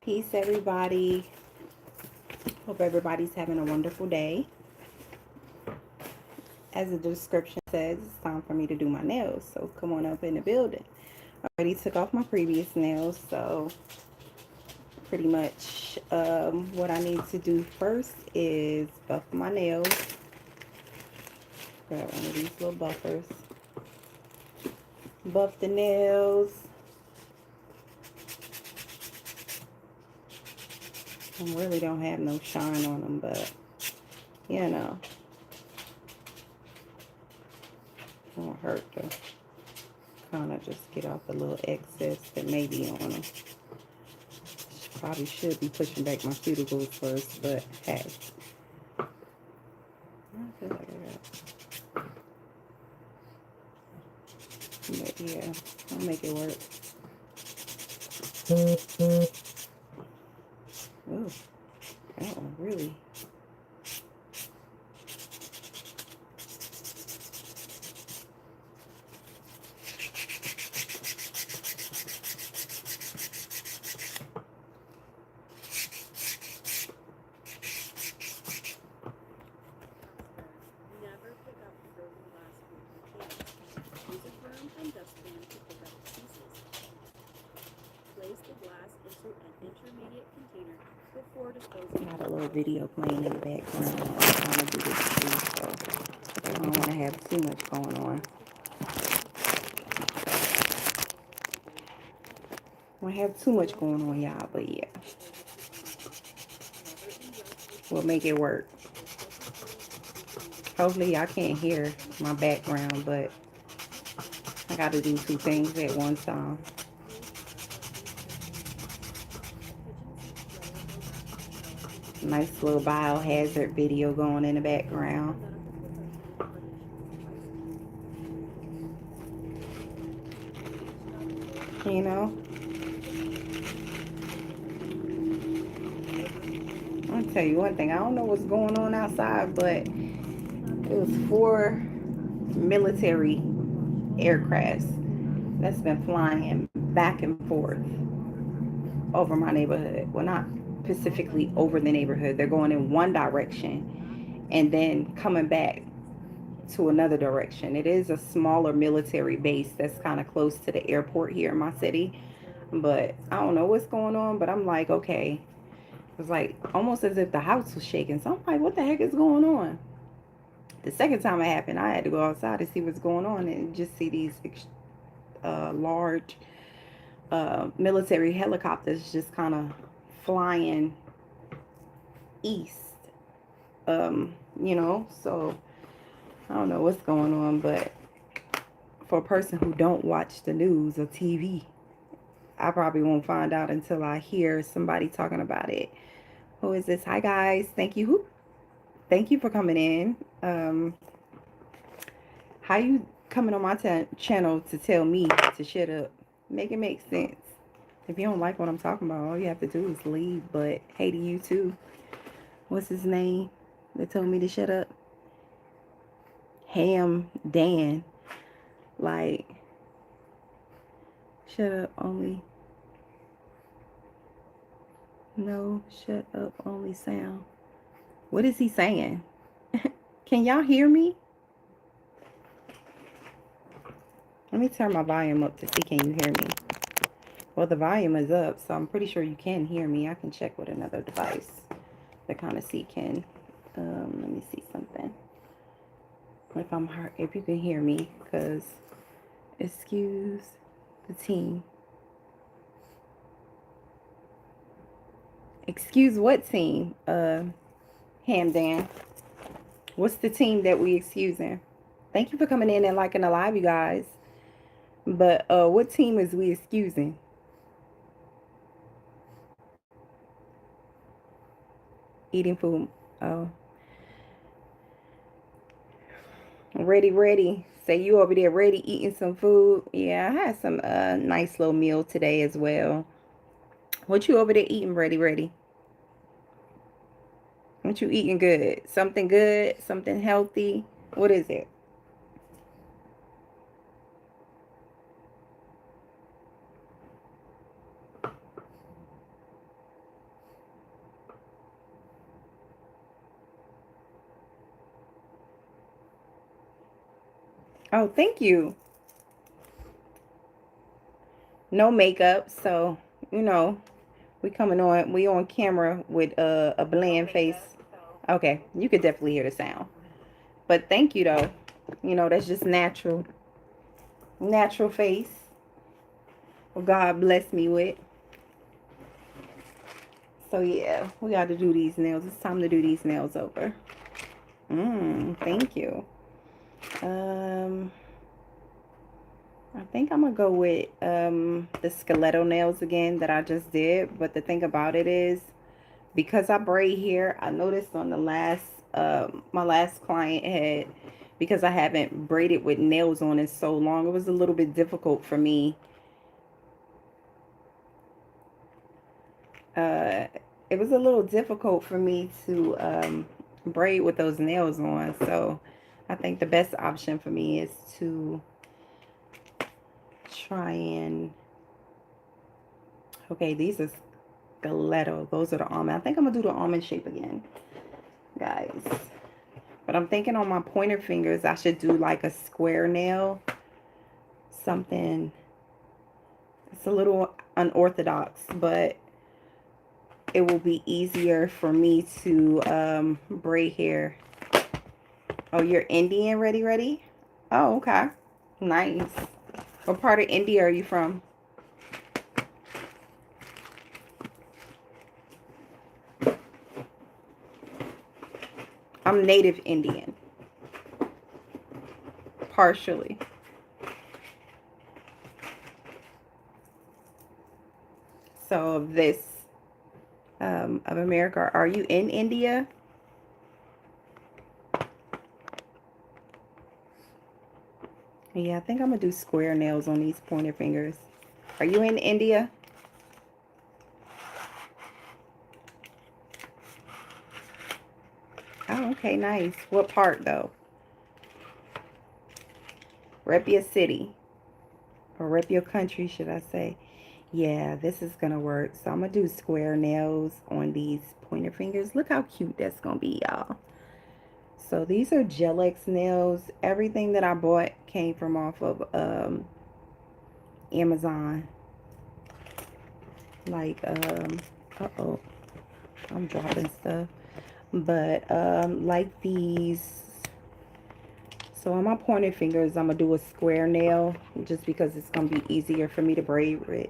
Peace, everybody. Hope everybody's having a wonderful day. As the description says, it's time for me to do my nails. So come on up in the building. I already took off my previous nails. So pretty much what I need to do first is buff my nails. Grab one of these little buffers. Buff the nails. I really don't have no shine on them, but you know, it won't hurt to kind of just get off the little excess that may be on them. Probably should be pushing back my cuticles first, but hey. I feel like I got. But yeah, I'll make it work. Ooh, that one really. Got a little video playing in the background. I'm trying to do this too, so I don't want to have too much going on. I don't have too much going on, y'all, but yeah. We'll make it work. Hopefully y'all can't hear my background, but I got to do two things at one time. Nice little biohazard video going in the background. You know, I'll tell you one thing. I don't know what's going on outside, but it was 4 military aircrafts that's been flying back and forth over my neighborhood. Well, not specifically over the neighborhood. They're going in one direction and then coming back to another direction. It is a smaller military base that's kind of close to the airport here in my city. But I don't know what's going on, but I'm like, okay. It was like almost as if the house was shaking. So I'm like, what the heck is going on? The second time it happened, I had to go outside to see what's going on and just see these large military helicopters just kind of flying east. So I don't know what's going on, but for a person who don't watch the news or TV, I probably won't find out until I hear somebody talking about it. Who is this? Hi guys, thank you for coming in. How you coming on my channel to tell me to shut up? Make it make sense. If you don't like what I'm talking about, all you have to do is leave. But hey to you too. What's his name that told me to shut up? Ham Dan. Like, shut up only. No, shut up only sound. What is he saying? Can y'all hear me? Let me turn my volume up to see, can you hear me? Well, the volume is up, so I'm pretty sure you can hear me. I can check with another device to kind of see can. Let me see something. If you can hear me, because excuse the team. Excuse what team? Hamdan. What's the team that we excusing? Thank you for coming in and liking the live, you guys. But what team is we excusing? Eating food. Oh. Ready. Say you over there ready eating some food. Yeah, I had some nice little meal today as well. What you over there eating, ready? What you eating good? Something good? Something healthy? What is it? Oh, thank you. No makeup, so you know we on camera with a bland face. Okay, you could definitely hear the sound. But thank you though. You know, that's just natural. Natural face. What God bless me with. So yeah, we got to do these nails. It's time to do these nails over. Thank you. Um, I think I'm gonna go with the stiletto nails again that I just did. But the thing about it is, because I braid here, I noticed on the last my last client had, because I haven't braided with nails on in so long, it was a little bit difficult for me. Uh, it was a little difficult for me to braid with those nails on. So I think the best option for me is to try and, okay, these are stiletto. Those are the almond. I think I'm gonna do the almond shape again, guys. But I'm thinking on my pointer fingers, I should do like a square nail. Something, it's a little unorthodox, but it will be easier for me to braid hair. Oh, you're Indian, ready? Oh, okay. Nice. What part of India are you from? I'm native Indian. Partially. So this of America, are you in India? Yeah, I think I'm gonna do square nails on these pointer fingers. Are you in India? Oh, okay, nice. What part though? Rep your city. Or rep your country, should I say. Yeah, this is gonna work. So I'm gonna do square nails on these pointer fingers. Look how cute that's gonna be, y'all. So these are Gel-X nails. Everything that I bought came from off of Amazon. Like uh-oh, I'm dropping stuff. But like these. So on my pointer fingers, I'm gonna do a square nail just because it's gonna be easier for me to braid with.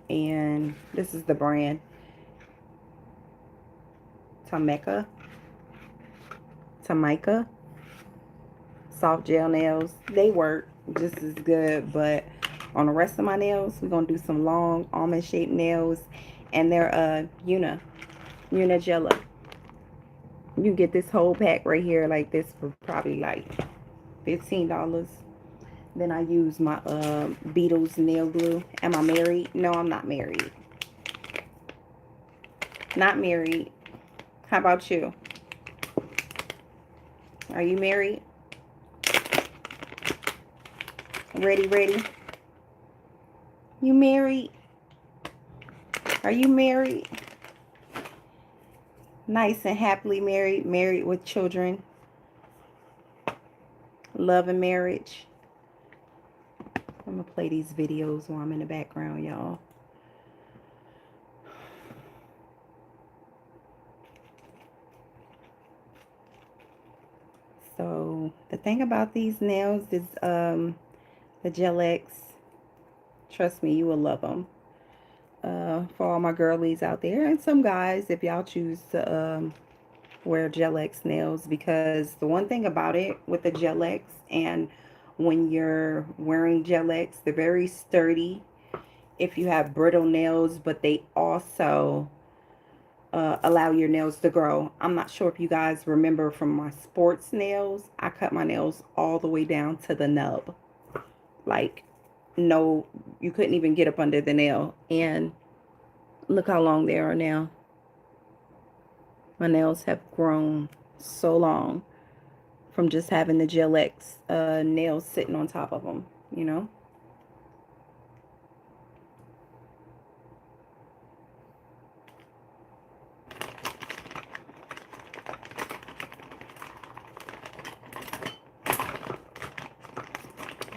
And this is the brand Tamika soft gel nails. They work just as good, but on the rest of my nails, we're gonna do some long almond shaped nails, and they're Unigella. You get this whole pack right here like this for probably like $15. Then I use my Beetles nail glue. Am I married? No, I'm not married. Not married. How about you? Are you married? Ready? You married? Are you married? Nice and happily married. Married with children. Love and marriage. I'm going to play these videos while I'm in the background, y'all. So the thing about these nails is the Gel-X. Trust me, you will love them. For all my girlies out there and some guys, if y'all choose to wear Gel-X nails, because the one thing about it with the Gel-X, and when you're wearing Gel-X, they're very sturdy if you have brittle nails, but they also allow your nails to grow. I'm not sure if you guys remember from my sports nails, I cut my nails all the way down to the nub. Like, no, you couldn't even get up under the nail. And look how long they are now. My nails have grown so long from just having the Gel-X nails sitting on top of them, you know.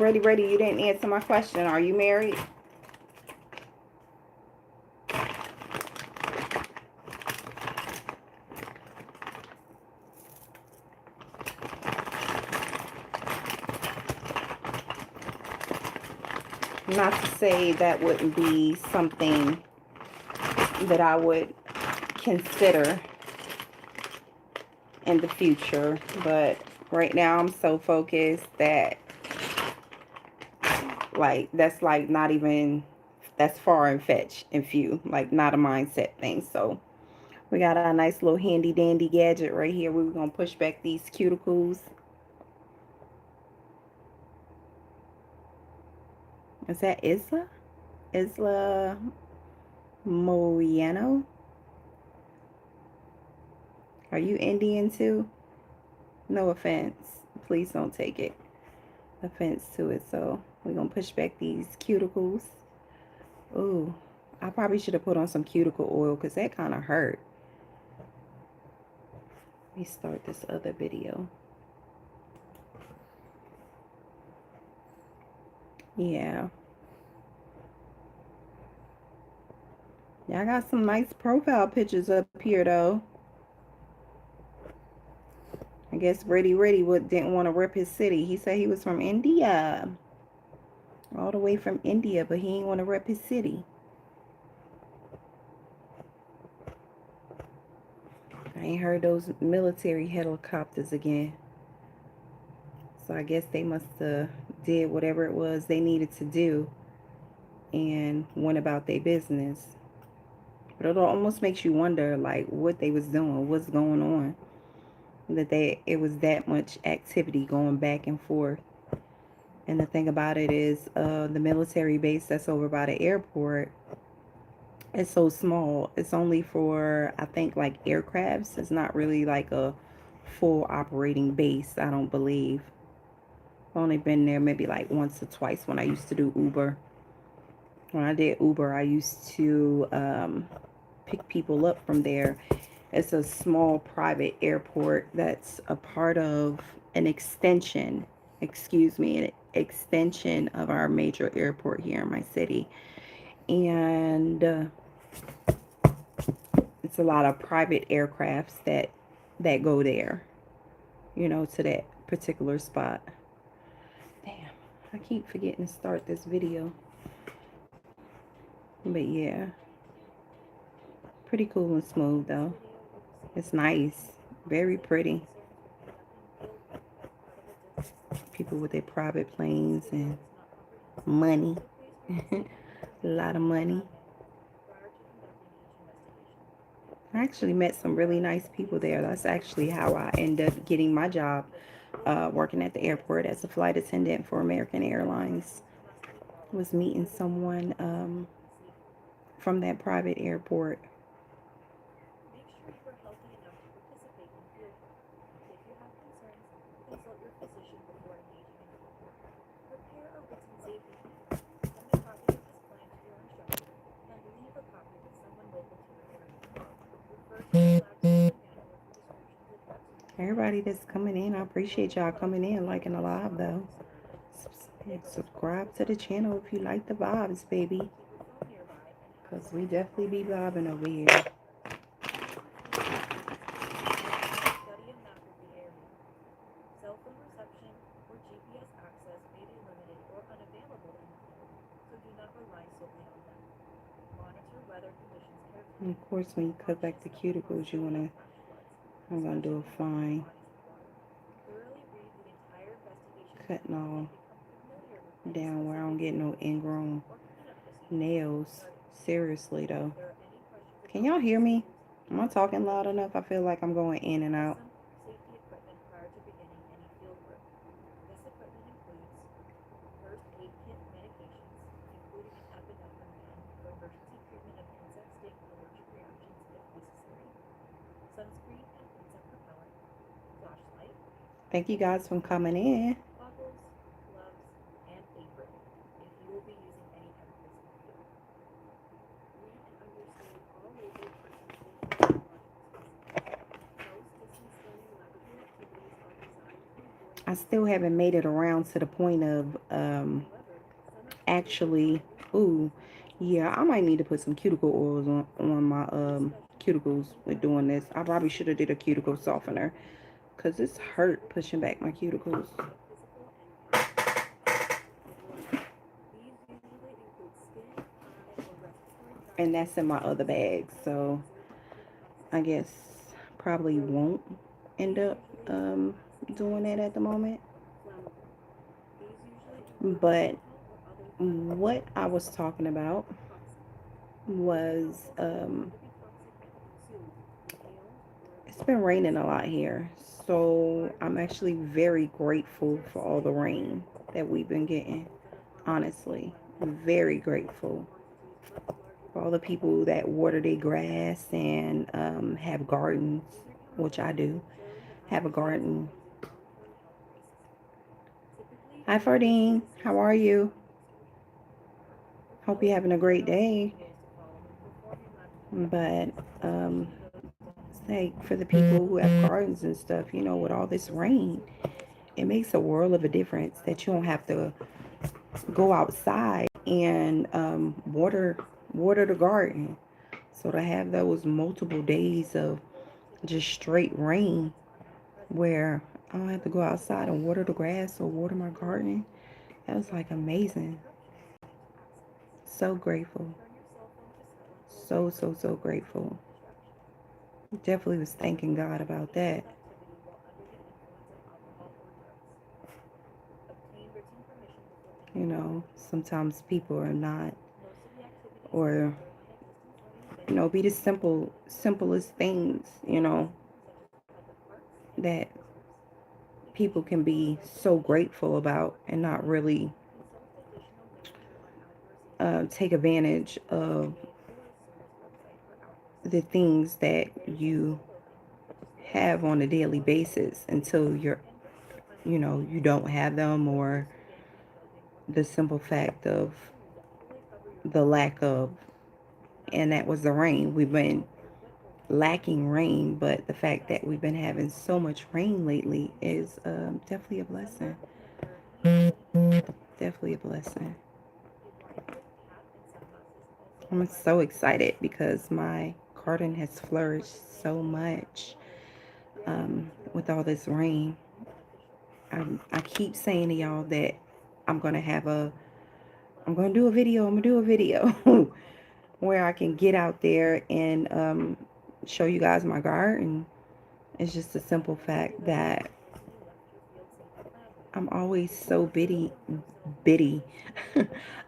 Ready, you didn't answer my question. Are you married? Not to say that wouldn't be something that I would consider in the future, but right now I'm so focused that like that's like not even, that's far and fetched and few, like not a mindset thing. So we got our nice little handy dandy gadget right here. We're gonna push back these cuticles. Is that Isla? Isla Moyano? Are you Indian too? No offense. Please don't take it offense to it. So we're gonna push back these cuticles. Ooh, I probably should have put on some cuticle oil because that kind of hurt. Let me start this other video. Yeah. Yeah, I got some nice profile pictures up here though. I guess Ready didn't want to rep his city. He said he was from India. All the way from India, but he didn't want to rep his city. I ain't heard those military helicopters again. So I guess they must have did whatever it was they needed to do and went about their business. But it almost makes you wonder like what they was doing, what's going on. That it was that much activity going back and forth. And the thing about it is the military base that's over by the airport, it's so small. It's only for, I think, like aircrafts. It's not really like a full operating base, I don't believe. I've only been there maybe like once or twice when I used to do Uber. When I did Uber, I used to pick people up from there. It's a small private airport that's a part of an extension, an extension of our major airport here in my city. And it's a lot of private aircrafts that go there, you know, to that particular spot. Damn, I keep forgetting to start this video. But yeah, pretty cool and smooth though. It's nice, very pretty. People with their private planes and money. A lot of money. I actually met some really nice people there. That's actually how I ended up getting my job working at the airport as a flight attendant for American Airlines. Was meeting someone from that private airport. Everybody that's coming in, I appreciate y'all coming in, liking the live though. Subscribe to the channel if you like the vibes, baby. Because we definitely be vibing over here. And of course, when you cut back the cuticles, I'm going to do a fine cutting all down where I don't get no ingrown nails. Seriously, though. Can y'all hear me? Am I talking loud enough? I feel like I'm going in and out. Thank you guys for coming in. I still haven't made it around to the point of actually, ooh, yeah, I might need to put some cuticle oils on my cuticles with doing this. I probably should have did a cuticle softener because it's hurt pushing back my cuticles. And that's in my other bag, so I guess probably won't end up doing that at the moment. But what I was talking about was it's been raining a lot here, so I'm actually very grateful for all the rain that we've been getting. Honestly, very grateful for all the people that water their grass and have gardens, which I do. Have a garden. Hi, Fardine. How are you? Hope you're having a great day. But it's like for the people who have gardens and stuff, with all this rain, it makes a world of a difference that you don't have to go outside and water the garden. So to have those multiple days of just straight rain where I don't have to go outside and water the grass or water my garden, that was like amazing. So grateful. So, so, so grateful. Definitely was thanking God about that. Sometimes people are not, or, be the simplest things, that people can be so grateful about and not really take advantage of the things that you have on a daily basis until you don't have them, or the simple fact of the lack of, and that was the rain. We've been lacking rain, but the fact that we've been having so much rain lately is definitely a blessing. Definitely a blessing. I'm so excited because my garden has flourished so much with all this rain. I keep saying to y'all that I'm going to have I'm going to do a video. I'm going to do a video where I can get out there and show you guys my garden. It's just a simple fact that I'm always so bitty.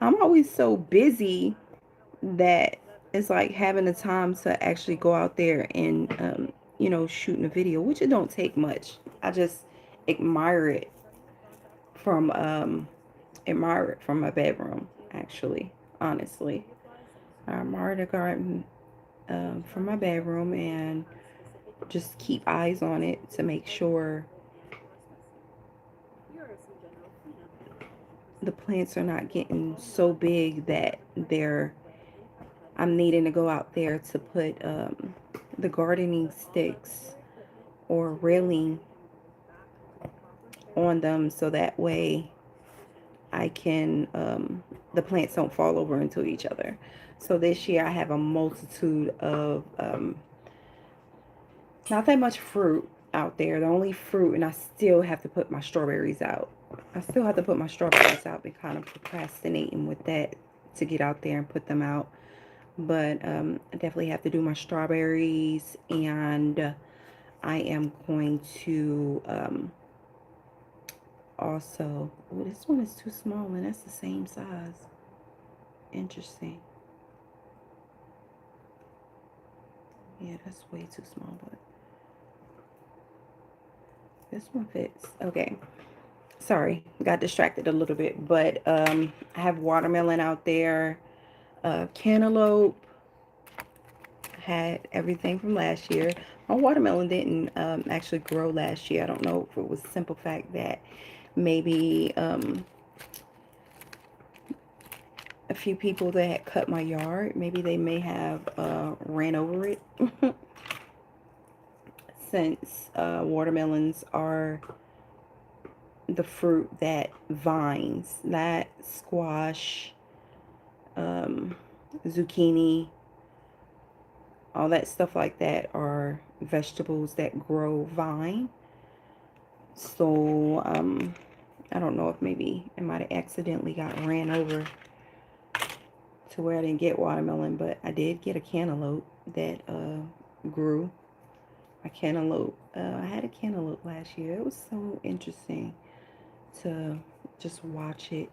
I'm always so busy that it's like having the time to actually go out there and, shooting a video, which it don't take much. I just admire it from, my bedroom, actually, honestly. I admire the garden from my bedroom and just keep eyes on it to make sure the plants are not getting so big that I'm needing to go out there to put the gardening sticks or railing on them so that way I can the plants don't fall over into each other. So this year I have a multitude of not that much fruit out there. The only fruit, and I still have to put my strawberries out. I still have to put my strawberries out. Been kind of procrastinating with that to get out there and put them out. But I definitely have to do my strawberries, and I am going to also, oh, this one is too small and that's the same size. Interesting. Yeah, that's way too small, but this one fits. Okay. Sorry, got distracted a little bit, but I have watermelon out there, cantaloupe. Had everything from last year. My watermelon didn't actually grow last year. I don't know if it was simple fact that maybe a few people that had cut my yard, maybe they may have ran over it. Since watermelons are the fruit that vines, that squash, um, zucchini, all that stuff like that are vegetables that grow vine. So I don't know if maybe it might have accidentally got ran over to where I didn't get watermelon, but I did get a cantaloupe that grew. A cantaloupe. I had a cantaloupe last year. It was so interesting to just watch it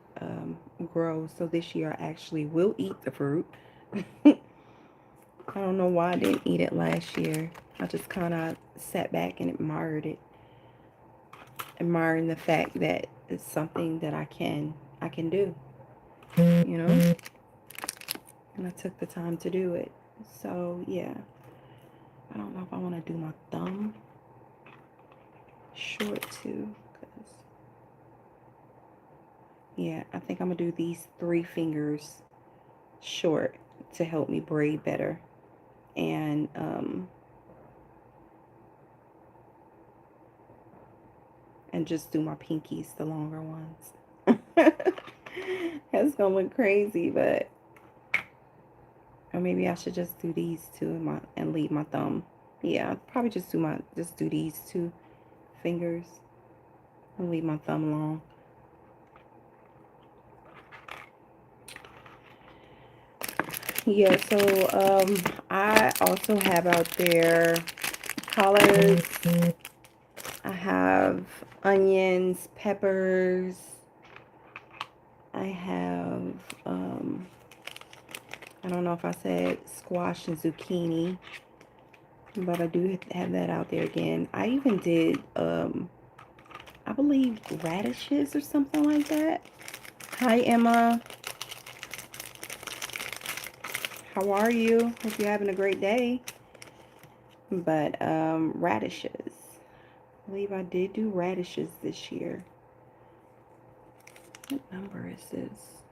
grow. So this year I actually will eat the fruit. I don't know why I didn't eat it last year. I just kind of sat back and admired it, admiring the fact that it's something that I can do, you know. And I took the time to do it. So yeah, I don't know if I want to do my thumb short too, because yeah, I think I'm gonna do these 3 fingers short to help me braid better, and just do my pinkies, the longer ones. That's gonna look crazy, but or maybe I should just do these two and leave my thumb. Yeah, I'll probably just do these 2 fingers and leave my thumb alone. Yeah, so I also have out there collards. I have onions, peppers. I have I don't know if I said squash and zucchini, but I do have that out there again. I even did I believe radishes or something like that. Hi Emma, how are you? Hope you're having a great day. But radishes. I believe I did do radishes this year. What number is this?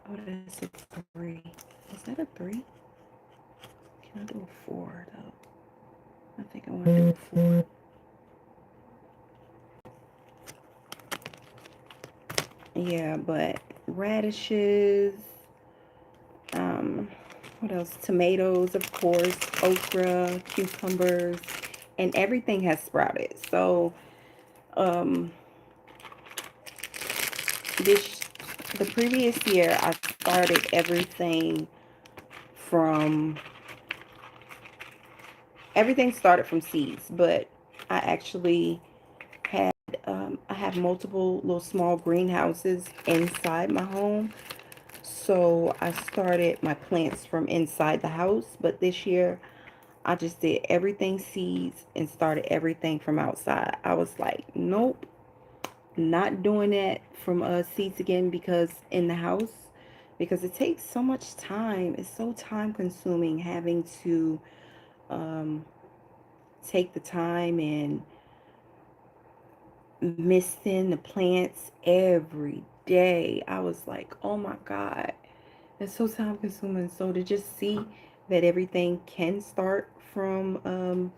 Oh, that's a 3. Is that a 3? Can I do a 4 though? I think I want to do a 4. Yeah, but radishes, um, what else? Tomatoes, of course, okra, cucumbers, and everything has sprouted. So, um, this the previous year I started from everything started from seeds, but I actually had I have multiple little small greenhouses inside my home. So I started my plants from inside the house, but this year I just did everything seeds and started everything from outside. I was like, nope, not doing that from seeds again because in the house, because it takes so much time. It's so time consuming having to um, take the time and misting the plants every day. I was like, oh my God, it's so time consuming. So to just see that everything can start from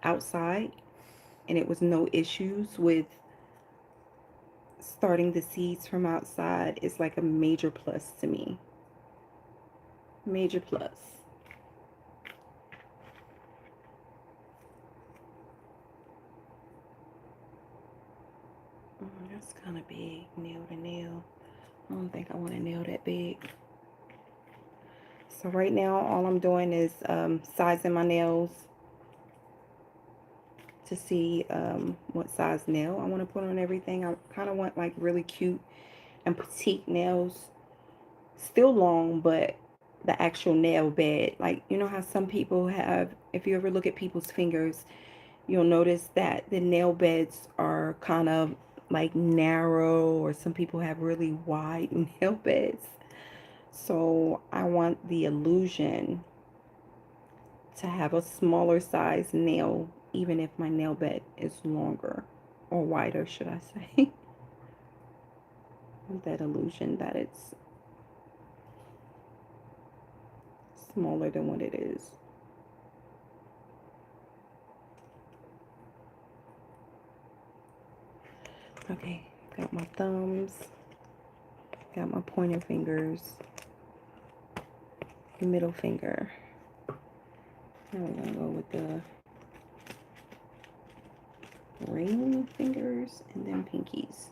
outside and it was no issues with starting the seeds from outside is like a major plus to me. Major plus. That's kind of big, nail to nail. I don't think I want to nail that big. So right now, all I'm doing is sizing my nails to see what size nail I want to put on everything. I kind of want like really cute and petite nails. Still long, but the actual nail bed. Like, you know how some people have, if you ever look at people's fingers, you'll notice that the nail beds are kind of like narrow, or some people have really wide nail beds. So I want the illusion to have a smaller size nail, even if my nail bed is longer or wider, should I say. That illusion that it's smaller than what it is. Okay, got my thumbs, got my pointer fingers, the middle finger. Now we're gonna go with the ring fingers and then pinkies.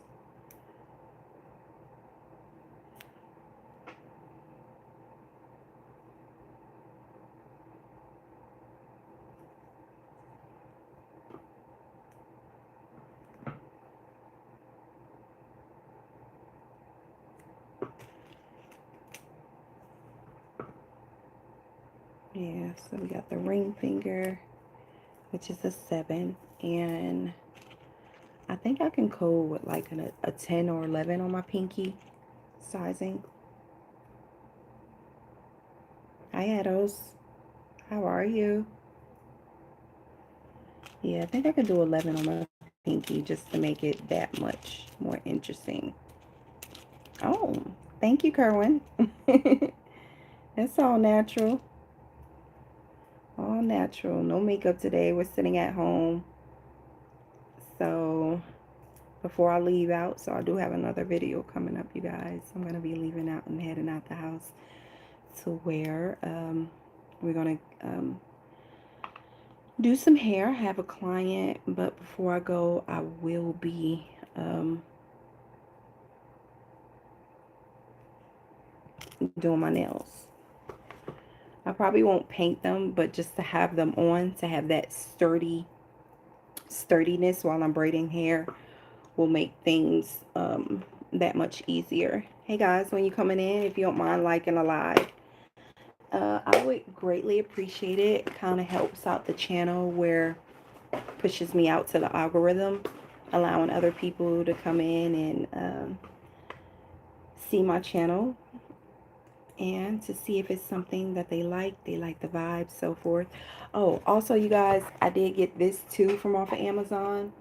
Yeah, so we got the ring finger, which is a 7, and I think I can code with like a 10 or 11 on my pinky sizing. Hi, Edos. How are you? Yeah, I think I could do 11 on my pinky just to make it that much more interesting. Oh, thank you, Kerwin. It's all natural. All natural. No makeup today. We're sitting at home. So before I leave out, so I do have another video coming up, you guys. I'm going to be leaving out and heading out the house to where we're going to do some hair. I have a client, but before I go, I will be doing my nails. I probably won't paint them, but just to have them on, to have that sturdiness while I'm braiding hair will make things that much easier. Hey guys, when you're coming in, if you don't mind liking a live, I would greatly appreciate it. Kind of helps out the channel where pushes me out to the algorithm, allowing other people to come in and see my channel and to see if it's something that they like the vibe, so forth. Oh, also you guys, I did get this too from off of Amazon.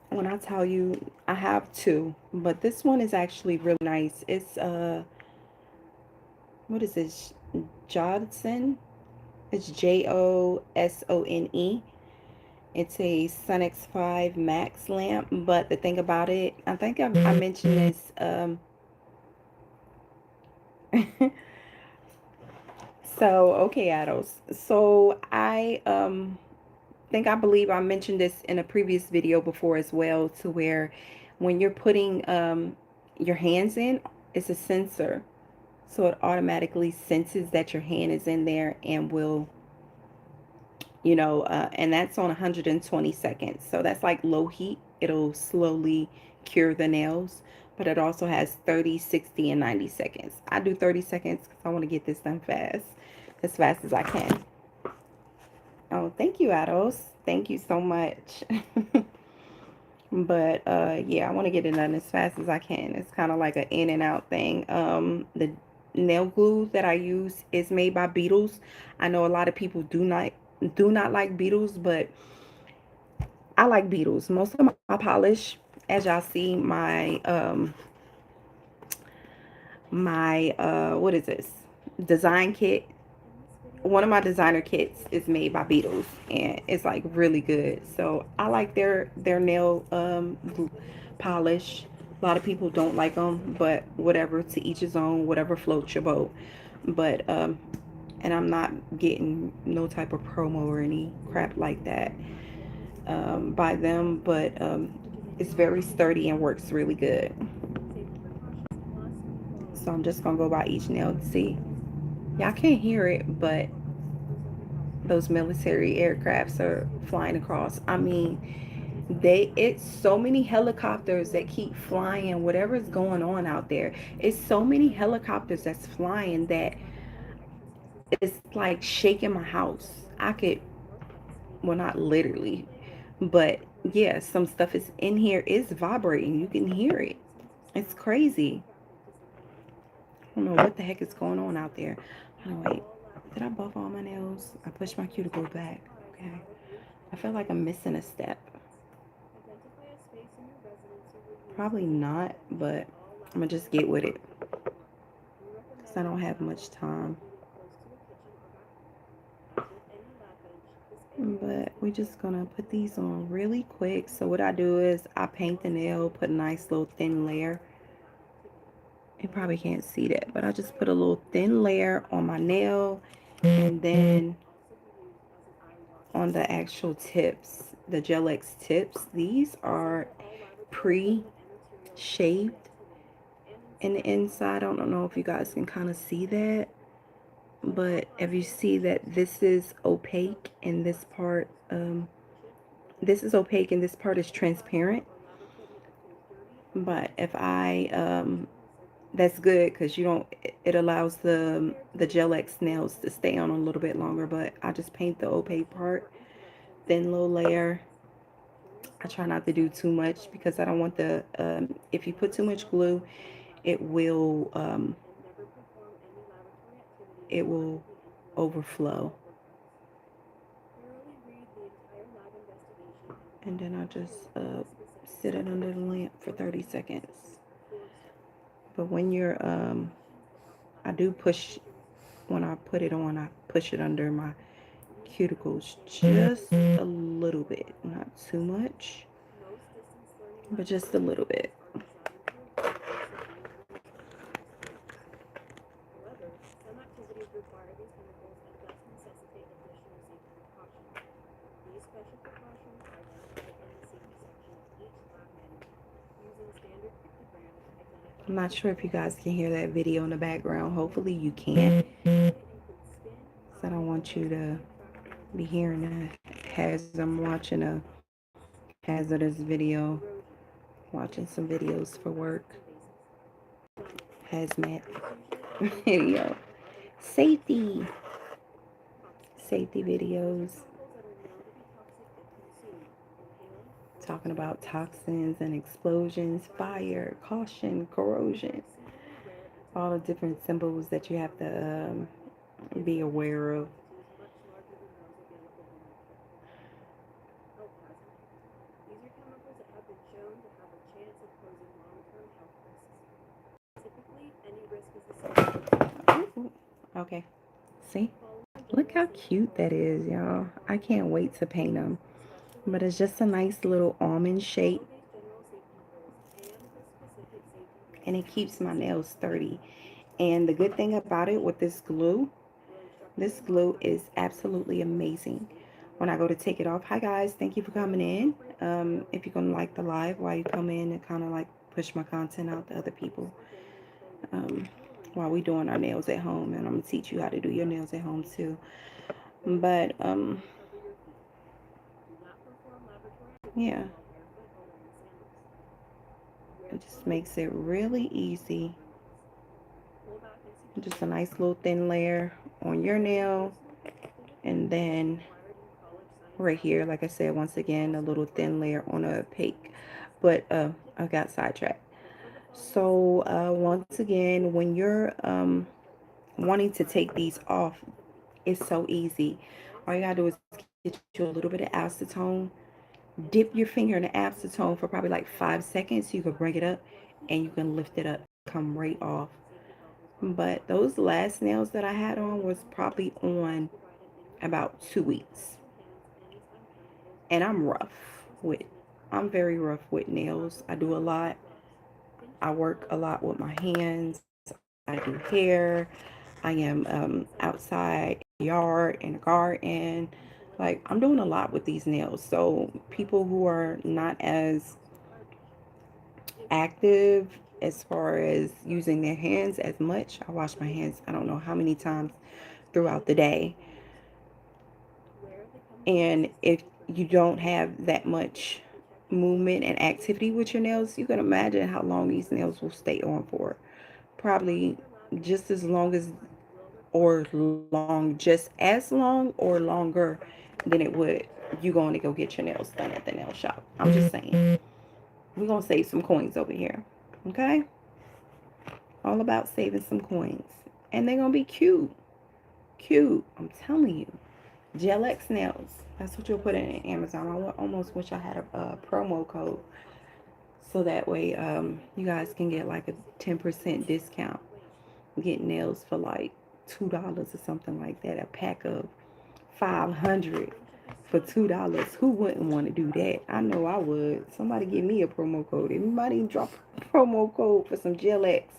When I tell you, I have two, but this one is actually really nice. It's what is this? Jodson. It's Josone. It's a Sunx 5 Max lamp, but the thing about it, I think I mentioned this so okay, Ados. So I believe I mentioned this in a previous video before as well, to where when you're putting your hands in, it's a sensor. So it automatically senses that your hand is in there and will, and that's on 120 seconds. So that's like low heat. It'll slowly cure the nails, but it also has 30, 60, and 90 seconds. I do 30 seconds because I want to get this done as fast as I can. Oh, thank you, Ados. Thank you so much. But yeah, I want to get it done as fast as I can. It's kind of like an in and out thing. The nail glue that I use is made by Beetles. I know a lot of people do not like Beetles, but I like Beetles. Most of my polish, as y'all see, my what is this? Design kit. One of my designer kits is made by Beetles and it's like really good. So I like their nail polish. A lot of people don't like them, but whatever, to each his own, whatever floats your boat. But and I'm not getting no type of promo or any crap like that by them, but it's very sturdy and works really good. So I'm just gonna go by each nail to see. Y'all can't hear it, but those military aircrafts are flying across. I mean, it's so many helicopters that keep flying, whatever's going on out there. It's so many helicopters that's flying that it's like shaking my house. I could, well, not literally, but yeah, some stuff is in here is vibrating. You can hear it. It's crazy. I don't know what the heck is going on out there. Oh, wait, did I buff all my nails? I pushed my cuticle back. Okay. I feel like I'm missing a step. Probably not, but I'm gonna just get with it because I don't have much time. But we're just gonna put these on really quick. So what I do is I paint the nail, put a nice little thin layer. You probably can't see that, but I just put a little thin layer on my nail, and then on the actual tips, the Gel X tips, these are pre-shaved in the inside. I don't know if you guys can kind of see that, but if you see that this is opaque and this part, this is opaque and this part is transparent. But if I, that's good because you don't, it allows the Gel X nails to stay on a little bit longer. But I just paint the opaque part, thin little layer. I try not to do too much because I don't want the, if you put too much glue, it will, it will overflow. And then I just sit it under the lamp for 30 seconds. But when you're, I do push, when I put it on, I push it under my cuticles just a little bit, not too much, but just a little bit. I'm not sure if you guys can hear that video in the background. Hopefully you can. So I don't want you to be hearing that as I'm watching a hazardous video, watching some videos for work. Hazmat video. Safety. Safety videos. Talking about toxins and explosions, fire, caution, corrosion. All the different symbols that you have to be aware of. Okay, see? Look how cute that is, y'all. I can't wait to paint them. But it's just a nice little almond shape. And it keeps my nails sturdy. And the good thing about it with this glue is absolutely amazing. When I go to take it off, hi guys, thank you for coming in. If you're going to like the live while you come in and kind of like push my content out to other people. While we doing our nails at home, and I'm gonna teach you how to do your nails at home too. But yeah, it just makes it really easy. Just a nice little thin layer on your nail, and then right here, like I said, once again, a little thin layer on a opaque. But I got sidetracked. So once again, when you're wanting to take these off, it's so easy. All you gotta do is get you a little bit of acetone, dip your finger in the acetone for probably like 5 seconds. So you can bring it up and you can lift it up, come right off. But those last nails that I had on was probably on about 2 weeks. And I'm very rough with nails. I do a lot. I work a lot with my hands. I do hair. I am outside in the yard, in the garden. Like, I'm doing a lot with these nails. So people who are not as active as far as using their hands as much, I wash my hands I don't know how many times throughout the day. And if you don't have that much movement and activity with your nails, you can imagine how long these nails will stay on for. Probably just as long as, or just as long or longer than it would you going to go get your nails done at the nail shop. I'm just saying. We're going to save some coins over here. Okay? All about saving some coins. And they're going to be cute. Cute. I'm telling you. Gel X nails. That's what you'll put in Amazon. I almost wish I had a promo code. So that way you guys can get like a 10% discount. Get nails for like $2 or something like that. A pack of 500. for $2. Who wouldn't want to do that? I know I would. Somebody give me a promo code. Everybody drop a promo code for some Gel X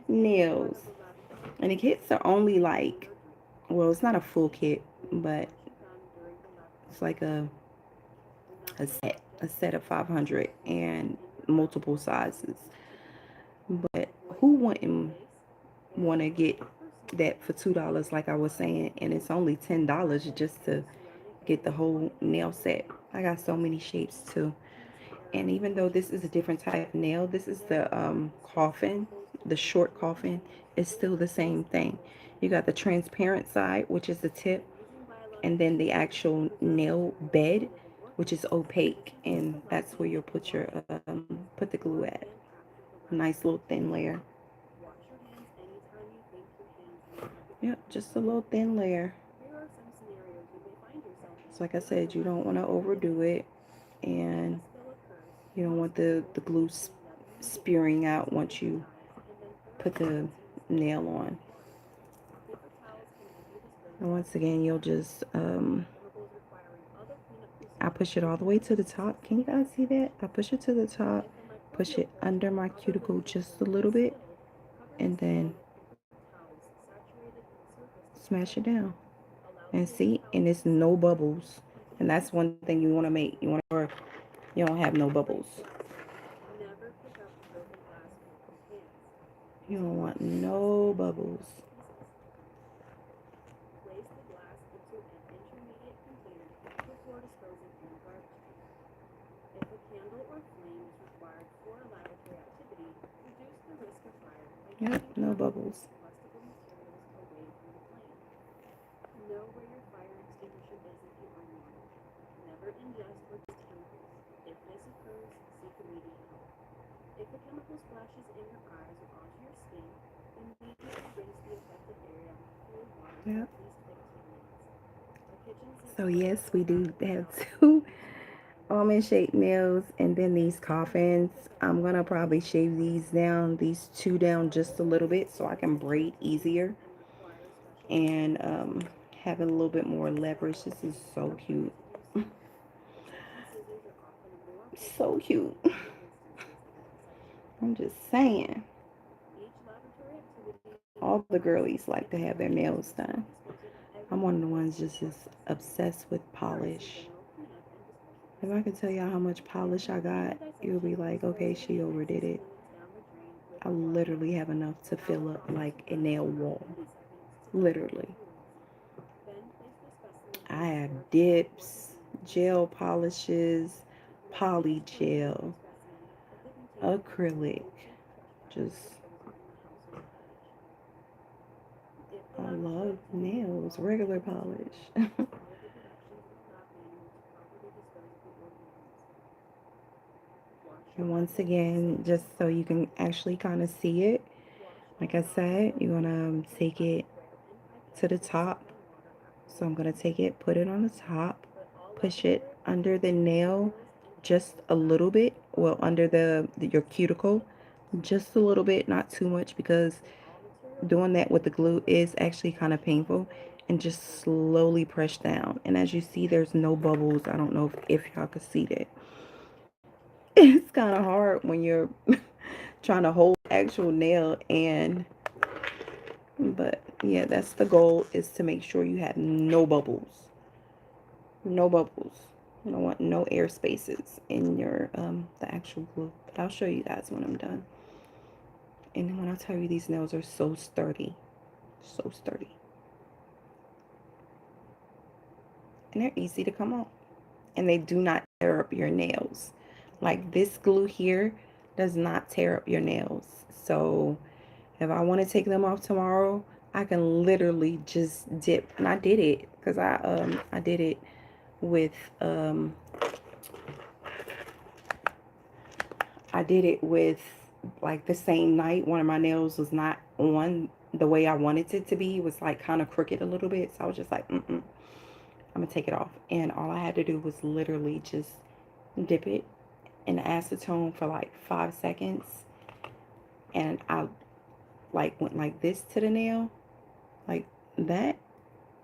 nails. And the kits are only like, well, it's not a full kit, but it's like a set of 500 and multiple sizes. But who wouldn't want to get that for $2, like I was saying, and it's only $10 just to get the whole nail set. I got so many shapes too. And even though this is a different type of nail, this is the coffin, the short coffin, is still the same thing. You got the transparent side, which is the tip, and then the actual nail bed, which is opaque, and that's where you'll put your put the glue at. Nice little thin layer. Yep, just a little thin layer. So like I said, you don't want to overdo it, and you don't want the glue spewing out once you put the nail on. And once again, you'll just I push it all the way to the top. Can you guys see that? I push it to the top, push it under my cuticle just a little bit, and then smash it down. And see, and it's no bubbles. And that's one thing you want to make. You want to, you don't have no bubbles. You don't want no bubbles. Yep, no bubbles. Yep. So yes, we do have two almond shaped nails, and then these coffins. I'm gonna probably shave these down, these two down just a little bit, so I can braid easier and have a little bit more leverage. This is so cute. So cute. I'm just saying. All the girlies like to have their nails done. I'm one of the ones just is obsessed with polish. If I could tell y'all how much polish I got, you'll be like, okay, she overdid it. I literally have enough to fill up like a nail wall. Literally. I have dips, gel polishes, poly gel, acrylic. Just, I love nails, regular polish. And once again, just so you can actually kind of see it, like I said, you're going to take it to the top. So I'm going to take it, put it on the top, push it under the nail just a little bit, well, under your cuticle, just a little bit, not too much, because doing that with the glue is actually kind of painful. And just slowly press down. And as you see, there's no bubbles. I don't know if y'all can see that. It's kind of hard when you're trying to hold the actual nail, and but yeah, that's the goal, is to make sure you have no bubbles. No bubbles. You don't want no air spaces in your the actual glue. But I'll show you guys when I'm done. And when I tell you, these nails are so sturdy. So sturdy. And they're easy to come off. And they do not tear up your nails. Like this glue here does not tear up your nails. So if I want to take them off tomorrow, I can literally just dip. And I did it because I did it with like the same night. One of my nails was not on the way I wanted it to be. It was like kind of crooked a little bit. So I was just like, I'm gonna take it off. And all I had to do was literally just dip it in acetone for like 5 seconds, and I like went like this to the nail, like that,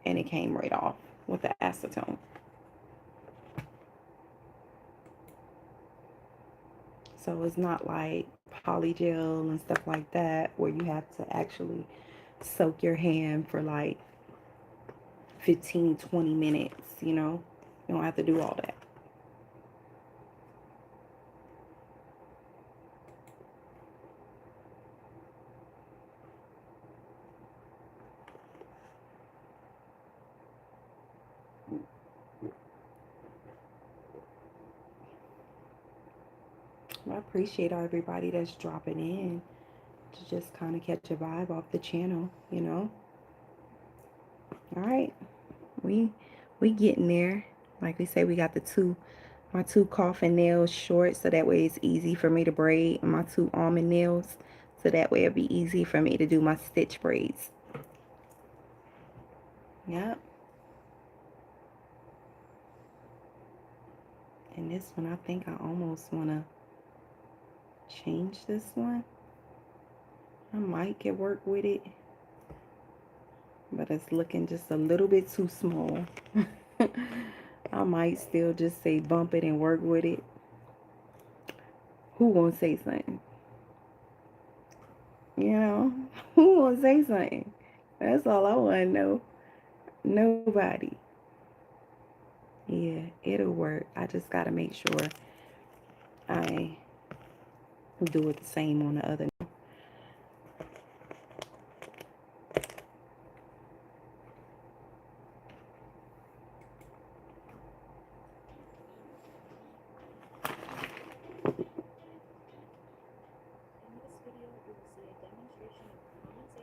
and it came right off with the acetone. So it's not like polygel and stuff like that where you have to actually soak your hand for like 15-20 minutes, you know. You don't have to do all that. I appreciate everybody that's dropping in to just kind of catch a vibe off the channel, you know. All right, we getting there. Like we say, we got my two coffin nails short, so that way it's easy for me to braid, and my two almond nails, so that way it'll be easy for me to do my stitch braids. Yep. And this one, I think I almost want to change this one. I might get work with it, but it's looking just a little bit too small. I might still just say bump it and work with it. Who gonna say something? You know, who gonna say something? That's all I want to know. Nobody. Yeah, it'll work. I just gotta make sure I do it the same on the other.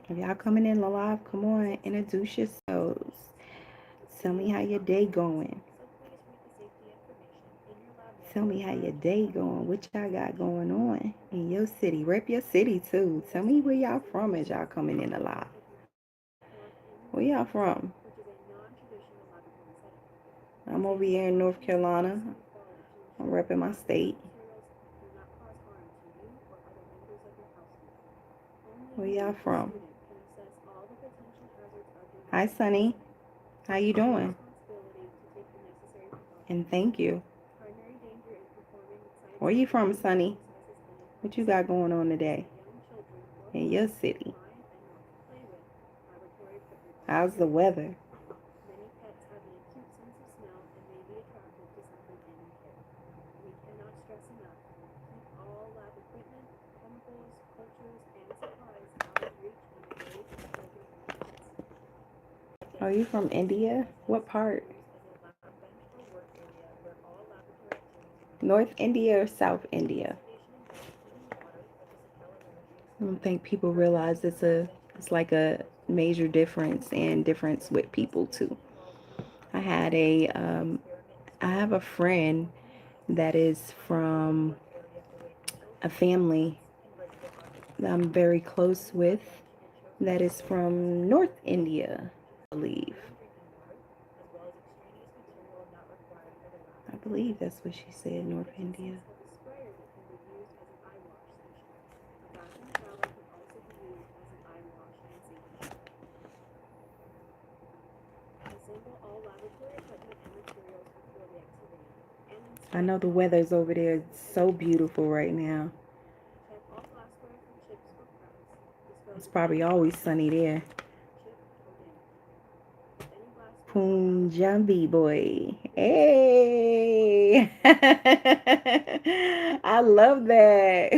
If y'all coming in live, come on, introduce yourselves. Tell me how your day going. Tell me how your day going. What y'all got going on in your city. Rep your city too. Tell me where y'all from as y'all coming in live. Where y'all from? I'm over here in North Carolina. I'm repping my state. Where y'all from? Hi, Sunny. How you doing? And thank you. Where you from, Sunny? What you got going on today in your city? How's the weather? Are you from India? What part? North India or South India? I don't think people realize it's like a major difference and difference with people too. I have a friend that is from a family that I'm very close with that is from North India, I believe. I believe that's what she said, North India. I know the weather's over there so beautiful right now. It's probably always sunny there. Punjabi boy. Hey. I love that.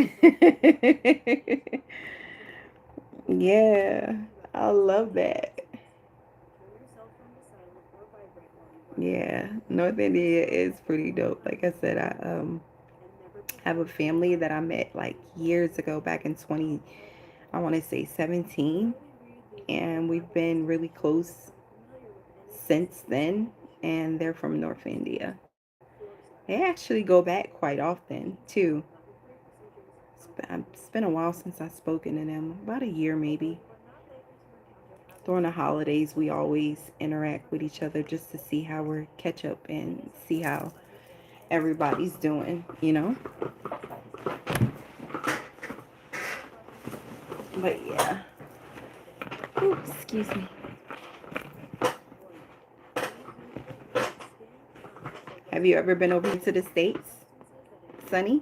Yeah, I love that. Yeah, North India is pretty dope. Like I said, I have a family that I met like years ago, back in I want to say 17, and we've been really close since then, and they're from North India. They actually go back quite often too. It's been a while since I've spoken to them, about a year maybe. During the holidays, we always interact with each other just to see how we're catch up and see how everybody's doing, you know. But yeah. Ooh, excuse me. Have you ever been over to the States, Sunny?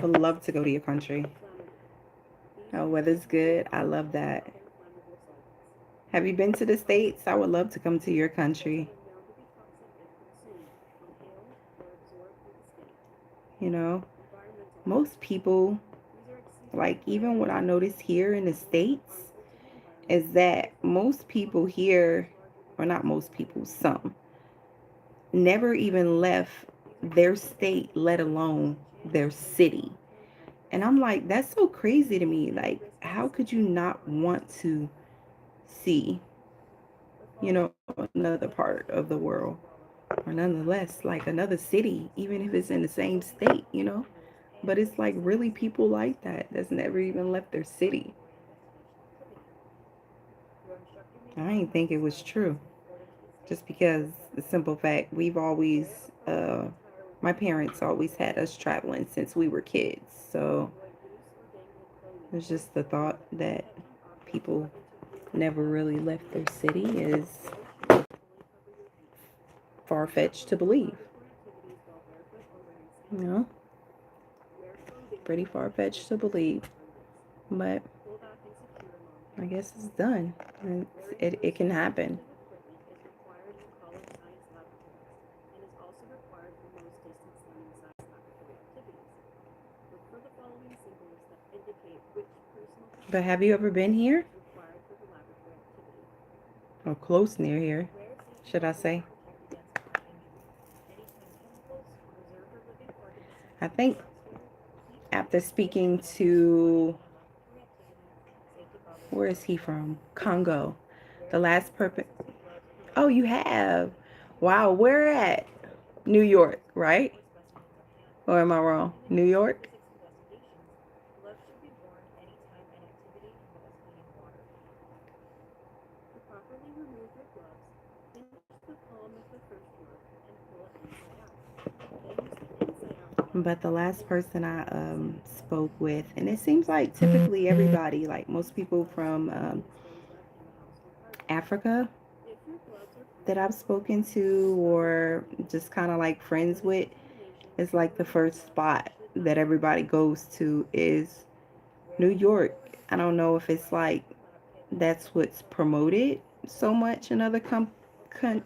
would love to go to your country. Oh, weather's good. I love that. Have you been to the States? I would love to come to your country. You know, most people, like even what I notice here in the States, is that most people here, or not most people, some, never even left their state, let alone their city. And I'm like, that's so crazy to me. Like, how could you not want to see, another part of the world? Or nonetheless, like another city, even if it's in the same state. But it's like really people like that that's never even left their city. I didn't think it was true. Just because the simple fact my parents always had us traveling since we were kids. So it's just the thought that people never really left their city is far-fetched to believe. You know, pretty far-fetched to believe. But I guess it's done. It can happen. But have you ever been here? Or close near here, should I say? I think after speaking to, where is he from? Congo. The last person. Oh, you have. Wow, where at? New York, right? Or am I wrong? New York? But the last person I spoke with, and it seems like typically everybody, like most people from Africa that I've spoken to or just kind of like friends with, is like the first spot that everybody goes to is New York. I don't know if it's like that's what's promoted so much in other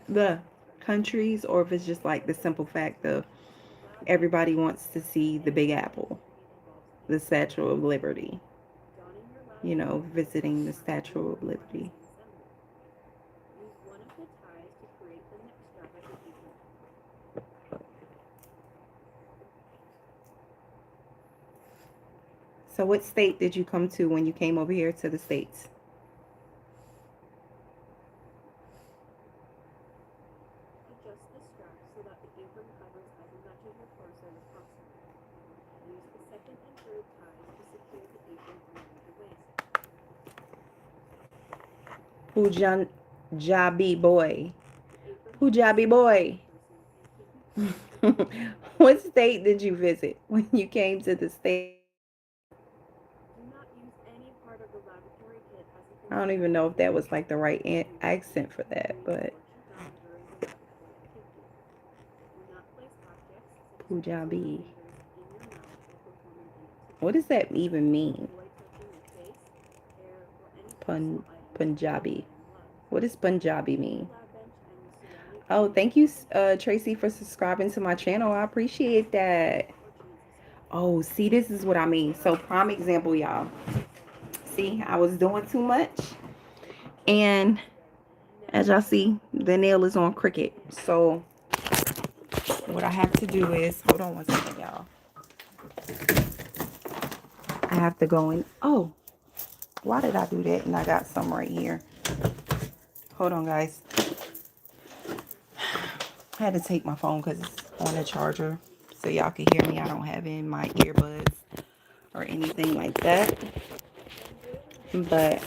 the countries, or if it's just like the simple fact of everybody wants to see the Big Apple, the Statue of Liberty, visiting the Statue of Liberty. So what state did you come to when you came over here to the States? Punjabi boy. Punjabi boy. What state did you visit when you came to the States? I don't even know if that was like the right accent for that, but Punjabi. What does that even mean? Punjabi. What does Punjabi mean? Oh, thank you, Tracy, for subscribing to my channel. I appreciate that. Oh, see, this is what I mean. So, prime example, y'all. See, I was doing too much. And as y'all see, the nail is on Cricut. So, what I have to do is, hold on one second, y'all. I have to go in. Oh, why did I do that? And I got some right here. Hold on, guys. I had to take my phone because it's on the charger so y'all can hear me. I don't have in my earbuds or anything like that. But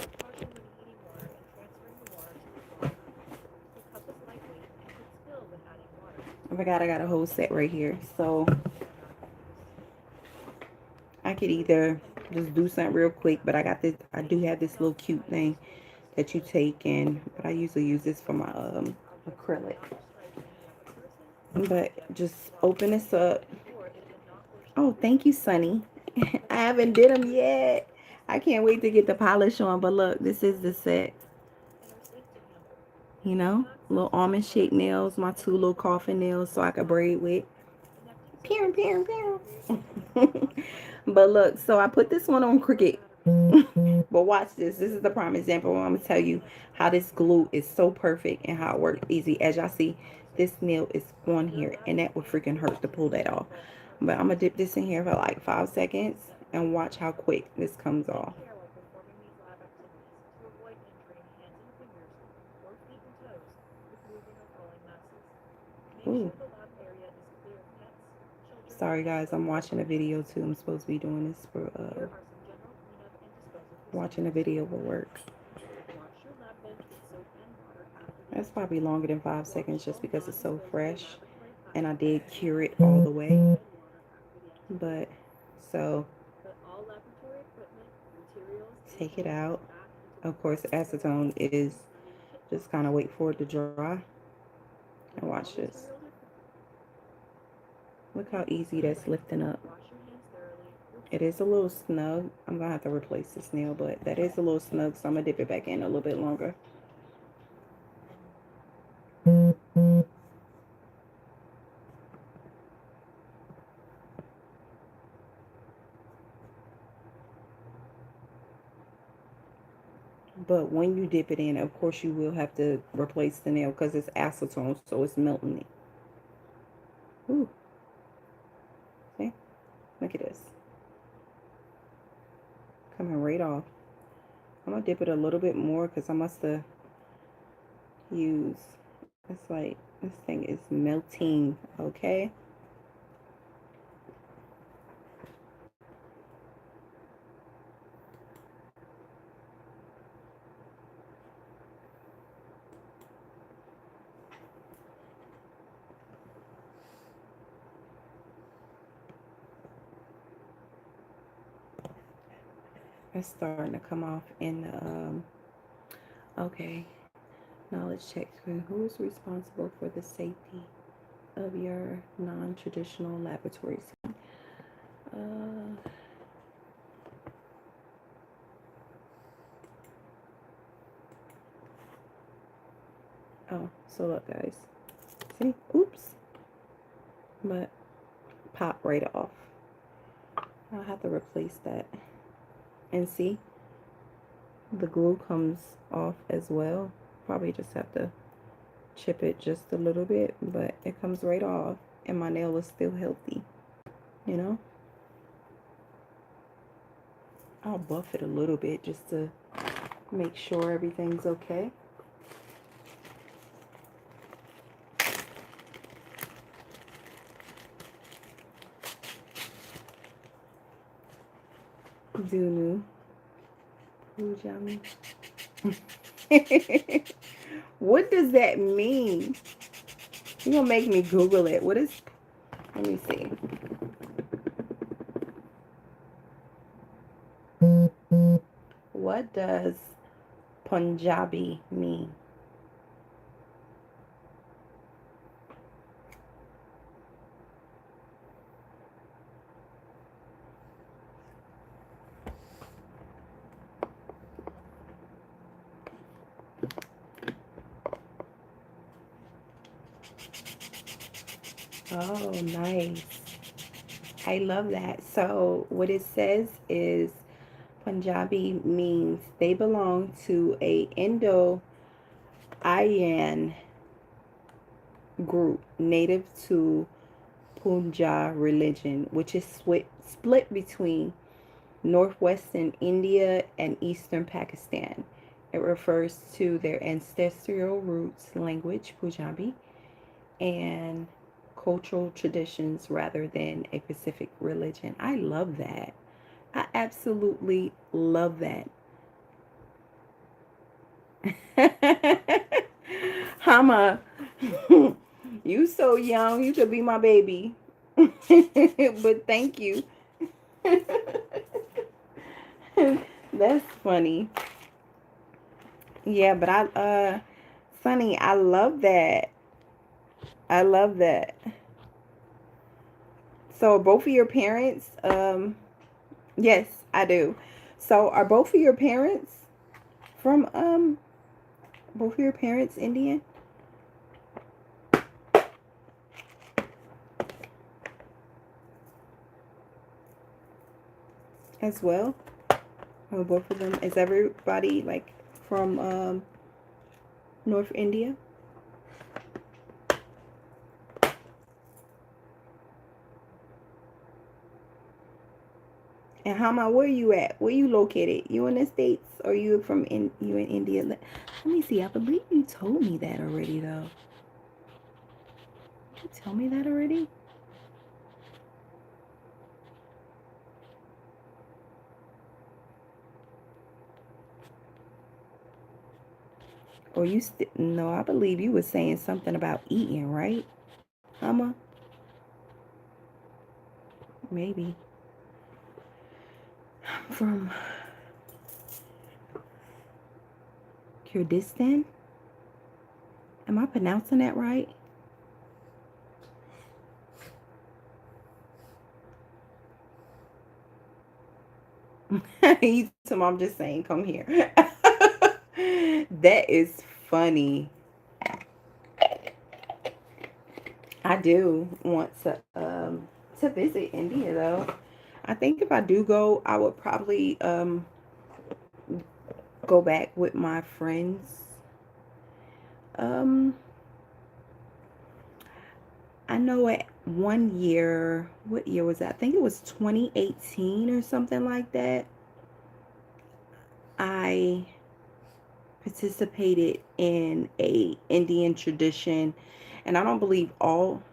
I forgot I got a whole set right here. So I could either just do something real quick, but I do have this little cute thing that you take in, but I usually use this for my acrylic. But just open this up. Oh, thank you, Sunny. I haven't did them yet. I can't wait to get the polish on. But look, this is the set. You know, little almond shaped nails, my 2 little coffin nails so I could braid with. Pew, pew, pew. But look, so I put this one on Cricut. But watch this. This is the prime example where I'm going to tell you how this glue is so perfect and how it works easy. As y'all see, this nail is on here, and that would freaking hurt to pull that off. But I'm going to dip this in here for like 5 seconds and watch how quick this comes off. Ooh. Sorry guys, I'm watching a video too. I'm supposed to be doing this for watching a video will work. That's probably longer than 5 seconds just because it's so fresh, and I did cure it all the way. But so take it out. Of course, acetone is just kind of wait for it to dry. And watch this. Look how easy that's lifting up. It is a little snug. I'm going to have to replace this nail, but that is a little snug, so I'm going to dip it back in a little bit longer. But when you dip it in, of course, you will have to replace the nail because it's acetone, so it's melting it. Ooh. See? Look at this. Coming right off. I'm going to dip it a little bit more because I must have used, it's like, this thing is melting, okay? It's starting to come off in the, okay. Knowledge check screen. Who is responsible for the safety of your non-traditional laboratory setting? Oh, so look guys. See? Oops. But pop right off. I'll have to replace that. And see? The glue comes off as well. Probably just have to chip it just a little bit, but it comes right off and my nail is still healthy, you know. I'll buff it a little bit just to make sure everything's okay. Dunu Pujami. What does that mean? You're gonna make me Google it. What is, let me see. What does Punjabi mean? Oh, nice. I love that. So what it says is Punjabi means they belong to a Indo-Aryan group native to Punjab religion, which is split between northwestern India and eastern Pakistan. It refers to their ancestral roots, language, Punjabi, and cultural traditions rather than a specific religion. I love that. I absolutely love that. Hama, you so young, you could be my baby. But thank you. That's funny. Yeah, but Sunny, I love that. I love that. So both of your parents Yes, I do. So are both of your parents from both of your parents Indian as well? Or both of them? Is everybody like from North India? And Hama, where you at? Where you located? You in the States or you in India? Let me see. I believe you told me that already though. Did you tell me that already? Or no, I believe you was saying something about eating, right? Hama? Maybe. From Kurdistan? Am I pronouncing that right? I'm just saying, come here. That is funny. I do want to visit India though. I think if I do go, I would probably go back with my friends. Um I know at one year, what year was that? I think it was 2018 or something like that. I participated in a Indian tradition, and I don't believe all.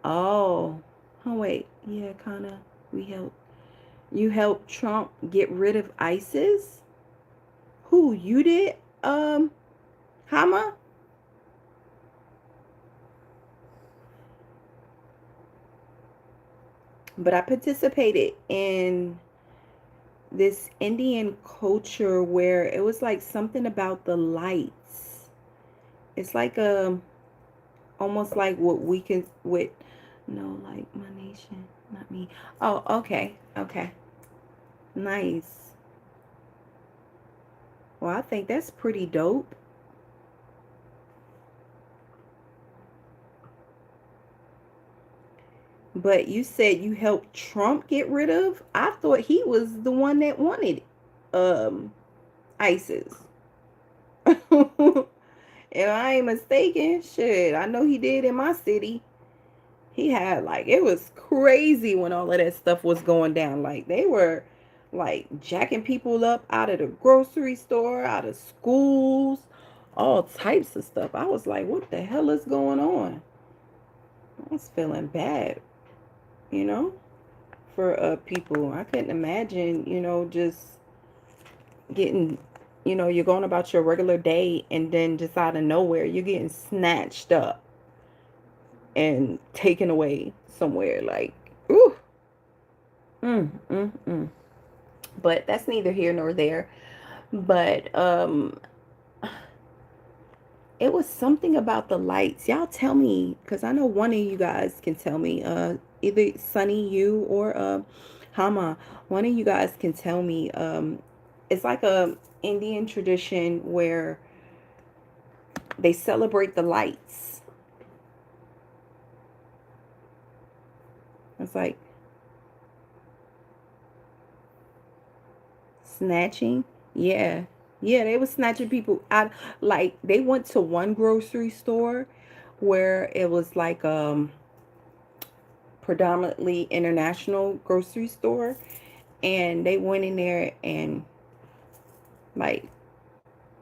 Oh, oh wait, yeah, kind of. We helped. You helped Trump get rid of ISIS. Who you did? Hama. But I participated in this Indian culture where it was like something about the lights. It's like almost like what we can with no like my nation, not me. Oh, okay, okay, nice. Well, I think that's pretty dope. But you said you helped Trump get rid of. I thought he was the one that wanted um ISIS. If I ain't mistaken, shit, I know he did in my city. He had like it was crazy when all of that stuff was going down. Like they were like jacking people up out of the grocery store, out of schools, all types of stuff. I was like, what the hell is going on? I was feeling bad, you know, for people. I couldn't imagine, just getting, you're going about your regular day and then just out of nowhere you're getting snatched up and taken away somewhere like, ooh, mm, mm, mm. But that's neither here nor there. But it was something about the lights. Y'all tell me, because I know one of you guys can tell me. Either Sunny, you, or Hama. One of you guys can tell me. It's like a Indian tradition where they celebrate the lights. It's like snatching. Yeah. Yeah, they were snatching people out. Like they went to one grocery store where it was like predominantly international grocery store, and they went in there and like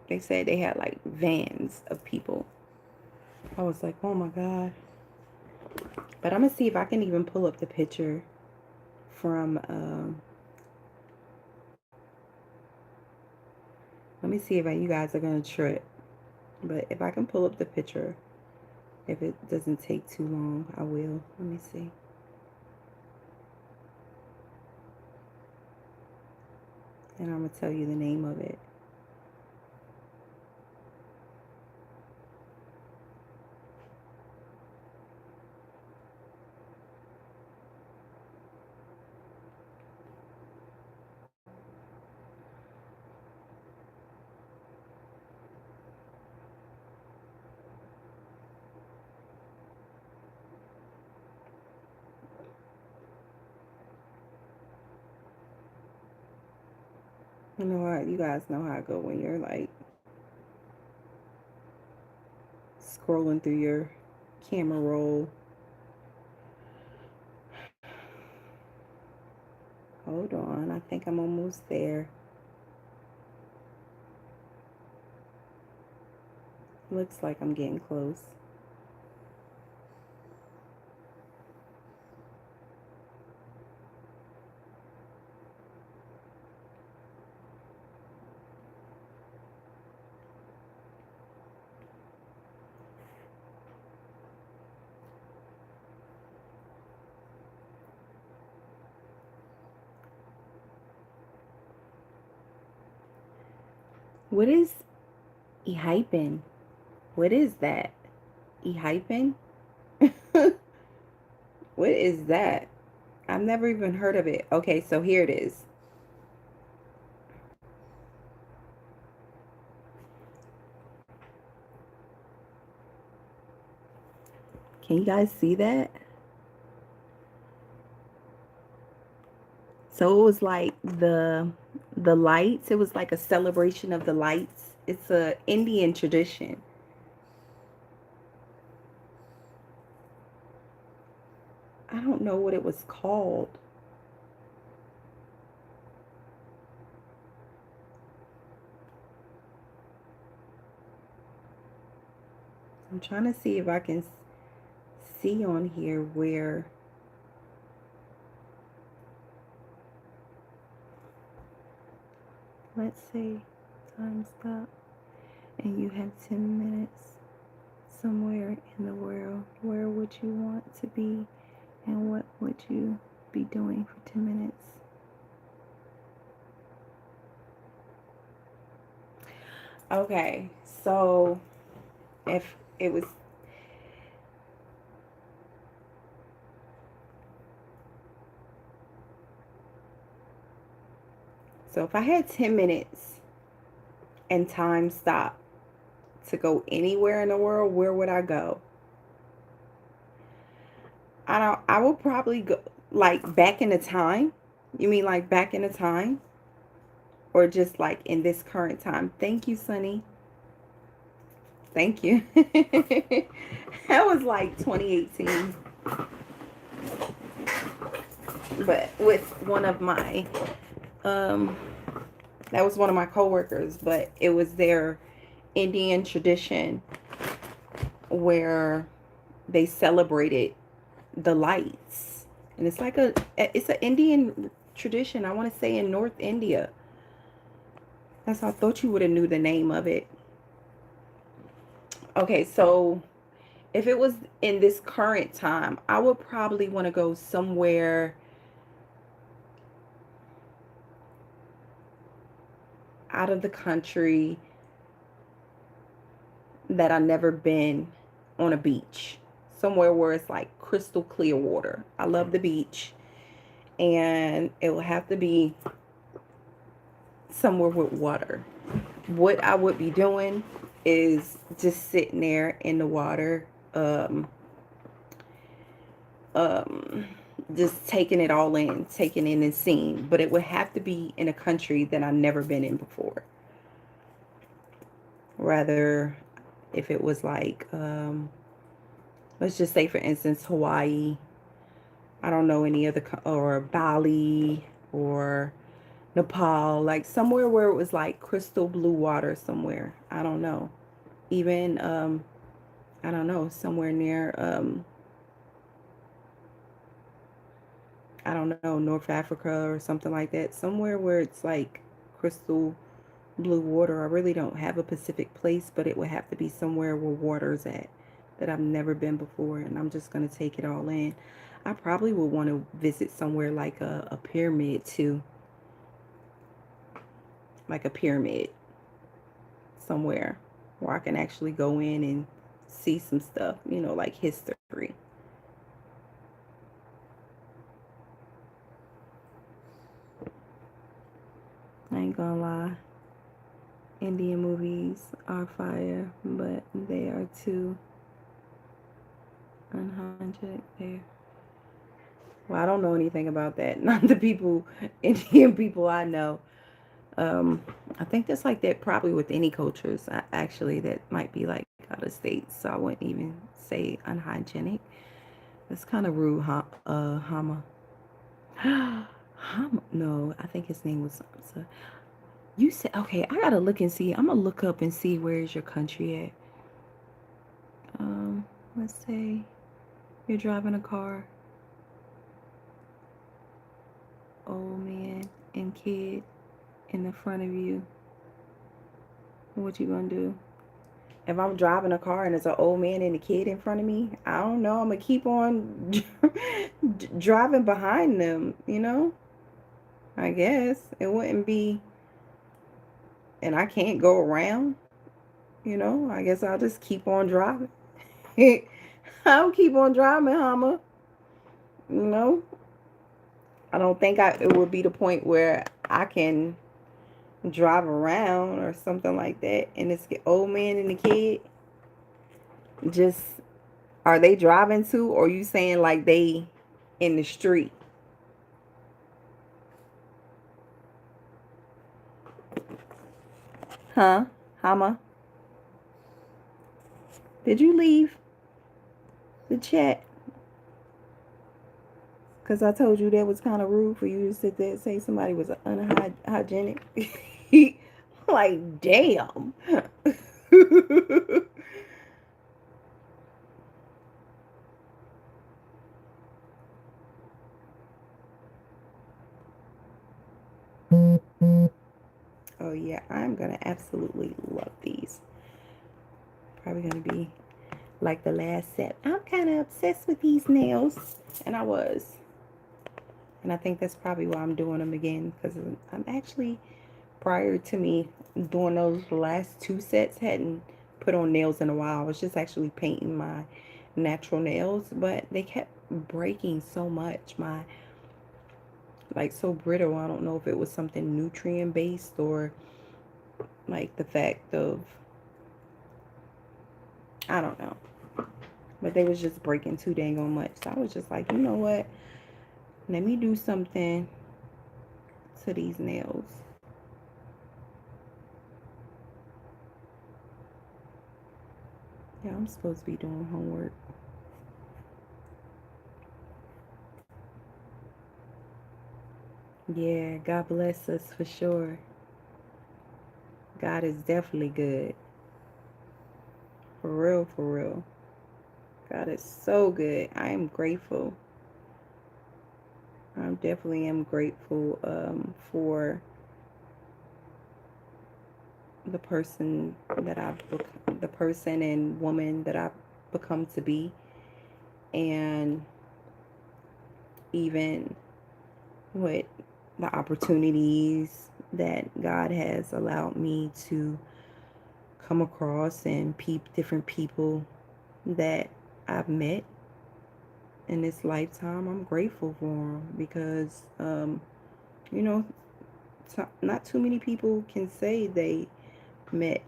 they said they had like vans of people. I was like, oh my god. But I'm gonna see if I can even pull up the picture from let me see if you guys are gonna trip. But if I can pull up the picture, if it doesn't take too long, I will. Let me see. And I'm gonna tell you the name of it. You know what? You guys know how I go when you're like scrolling through your camera roll. Hold on. I think I'm almost there. Looks like I'm getting close. What is e-hyphen? What is that? E-hyphen? What is that? I've never even heard of it. Okay, so here it is. Can you guys see that? So it was like the lights. It was like a celebration of the lights. It's a Indian tradition. I don't know what it was called. I'm trying to see if I can see on here where, let's say time stop and you have 10 minutes somewhere in the world. Where would you want to be and what would you be doing for 10 minutes? Okay, so if it was, so if I had 10 minutes and time stop to go anywhere in the world, where would I go? I would probably go like back in the time. You mean like back in the time? Or just like in this current time? Thank you, Sunny. Thank you. That was like 2018. But with one of my um that was one of my coworkers, but it was their Indian tradition where they celebrated the lights. And it's an Indian tradition. I want to say in North India. That's I thought you would have knew the name of it. Okay, so if it was in this current time, I would probably want to go somewhere out of the country that I've never been, on a beach. Somewhere where it's like crystal clear water. I love the beach. And it will have to be somewhere with water. What I would be doing is just sitting there in the water, um, just taking it all in, taking in and seeing. But it would have to be in a country that I've never been in before. Rather, if it was like, let's just say, for instance, Hawaii. I don't know any other, or Bali, or Nepal, like somewhere where it was like crystal blue water somewhere. I don't know. Even, I don't know, somewhere near, I don't know, North Africa or something like that. Somewhere where it's like crystal blue water. I really don't have a specific place, but it would have to be somewhere where water's at that I've never been before, and I'm just going to take it all in. I probably would want to visit somewhere like a pyramid too. Like a pyramid somewhere where I can actually go in and see some stuff, like history. I ain't gonna lie. Indian movies are fire, but they are too unhygienic there. Well, I don't know anything about that. Not the people, Indian people I know. I think that's like that probably with any cultures, actually, that might be like out of state. So I wouldn't even say unhygienic. That's kind of rude, huh? Hama. Hama. No, I think his name was. You said, okay, I gotta look and see. I'm gonna look up and see where is your country at. Let's say you're driving a car, old man and kid in the front of you. What you gonna do? If I'm driving a car and there's an old man and a kid in front of me, I don't know. I'm gonna keep on driving behind them, you know? I guess it wouldn't be, and I can't go around, you know? I guess I'll just keep on driving. I'll keep on driving, Hummer, you know? I don't think it would be the point where I can drive around or something like that. And this old man and the kid just, are they driving too? Or are you saying like they in the street? Huh? Hama? Did you leave the chat? Because I told you that was kind of rude for you to sit there and say somebody was unhygienic. Like, damn. Oh, yeah, I'm going to absolutely love these. Probably going to be like the last set. I'm kind of obsessed with these nails. And I was. And I think that's probably why I'm doing them again. Because I'm actually, prior to me doing those last two sets, hadn't put on nails in a while. I was just actually painting my natural nails. But they kept breaking so much. My, like, so brittle. I don't know if it was something nutrient based or like the fact of, I don't know. But they was just breaking too dang on much. So I was just like, you know what? Let me do something to these nails. Yeah, I'm supposed to be doing homework. Yeah, God bless us for sure. God is definitely good. For real, for real. God is so good. I am grateful. I definitely am grateful for the person that the person and woman that I've become to be, and even with the opportunities that God has allowed me to come across and different people that I've met in this lifetime. I'm grateful for them because, you know, not too many people can say they met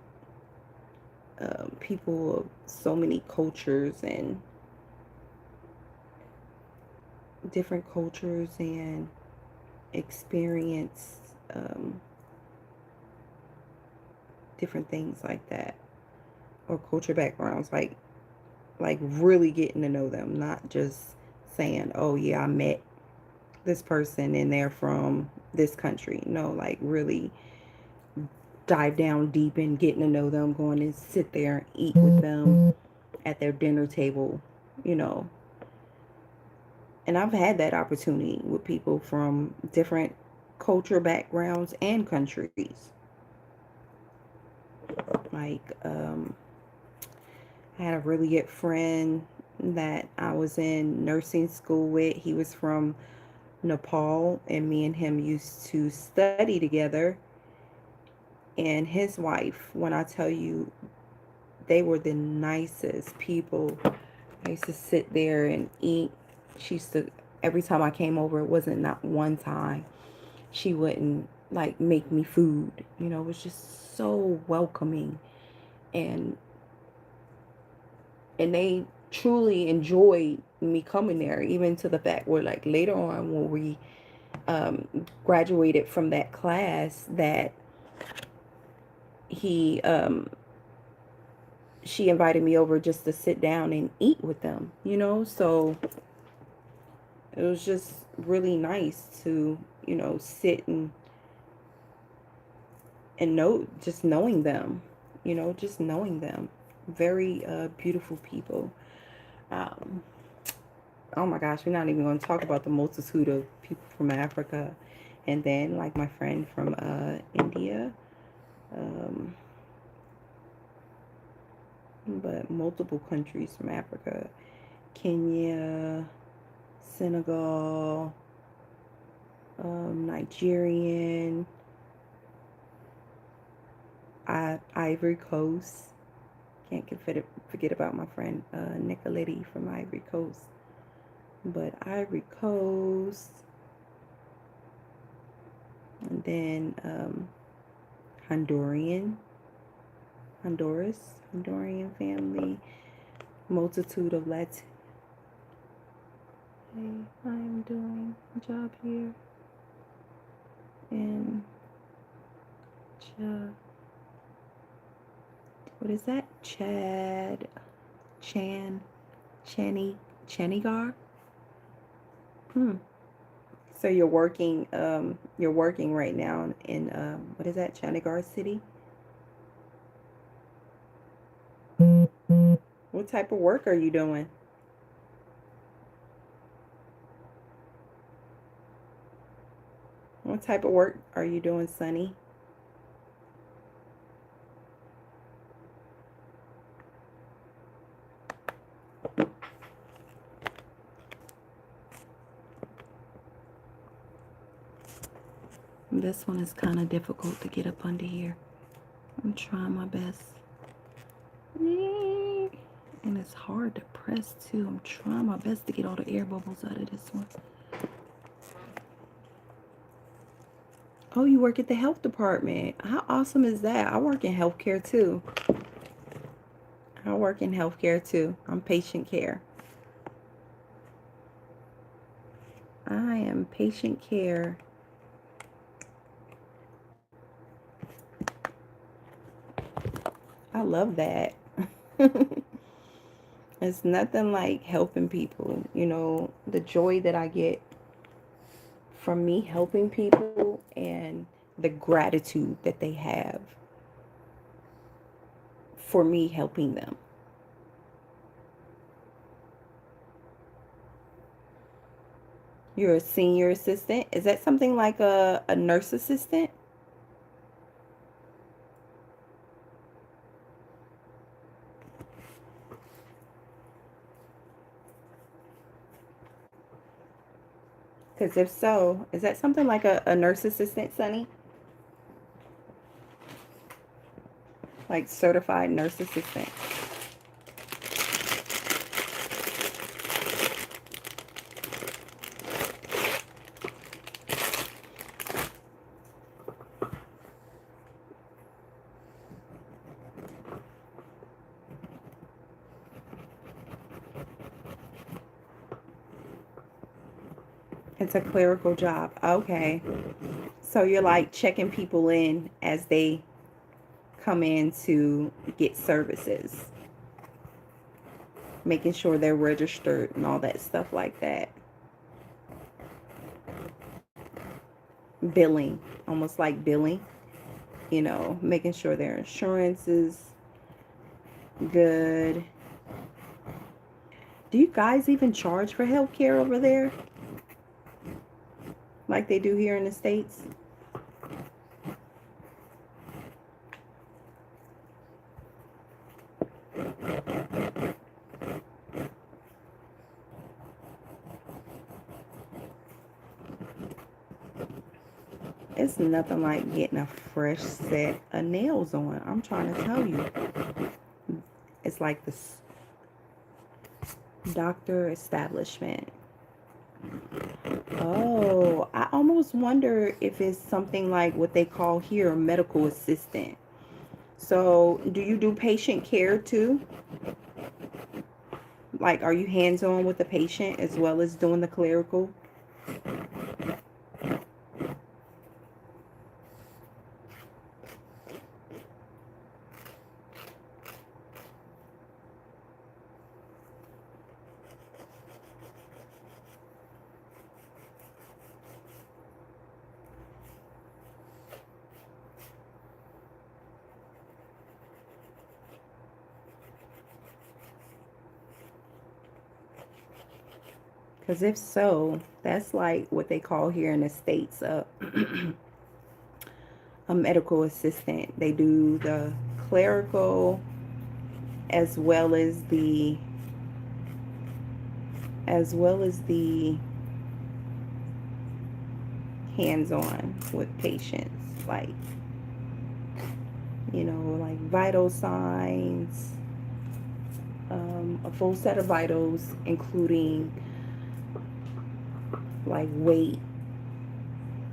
people of so many cultures and different cultures and experience different things like that, or culture backgrounds, like really getting to know them, not just saying, oh yeah, I met this person and they're from this country. No, like really dive down deep and getting to know them, going and sit there and eat with them at their dinner table, you know. And I've had that opportunity with people from different culture backgrounds and countries. Like, I had a really good friend that I was in nursing school with. He was from Nepal, and me and him used to study together. And his wife, when I tell you, they were the nicest people. I used to sit there and eat. She used to, every time I came over, it wasn't not one time she wouldn't like make me food. You know, it was just so welcoming. And they truly enjoyed me coming there, even to the fact where like later on when we graduated from that class that he she invited me over just to sit down and eat with them, you know. So it was just really nice to, you know, sit and know, just knowing them, you know, just knowing them. Very beautiful people. Um, oh my gosh, we're not even going to talk about the multitude of people from Africa. And then, like my friend from India, um, but multiple countries from Africa, Kenya, Senegal, Nigerian, Ivory Coast. Can't forget about my friend Nicoletti from Ivory Coast. But Ivory Coast, and then Honduran family, multitude of Latin. Hey, I'm doing a job here in what is that? Chandigarh. So you're working right now in what is that? Chandigarh city. What type of work are you doing? What type of work are you doing, Sunny? This one is kind of difficult to get up under here. I'm trying my best. And it's hard to press too. I'm trying my best to get all the air bubbles out of this one. Oh, you work at the health department. How awesome is that? I work in healthcare too. I'm patient care. I am patient care. I love that. It's nothing like helping people. You know, the joy that I get from me helping people and the gratitude that they have for me helping them. You're a senior assistant. Is that something like a nurse assistant? Because if so, is that something like a nurse assistant, Sunny? Like certified nurse assistant. It's a clerical job. Okay. So you're like checking people in as they come in to get services, making sure they're registered and all that stuff like that. Billing, almost like billing, you know, making sure their insurance is good. Do you guys even charge for healthcare over there? Like they do here in the States? It's nothing like getting a fresh set of nails on. I'm trying to tell you. It's like this doctor establishment. Oh, I almost wonder if it's something like what they call here a medical assistant. So, do you do patient care too? Like, are you hands-on with the patient as well as doing the clerical? Because if so, that's like what they call here in the States a medical assistant. They do the clerical as well as the hands-on with patients, like, you know, like vital signs, a full set of vitals, including like weight.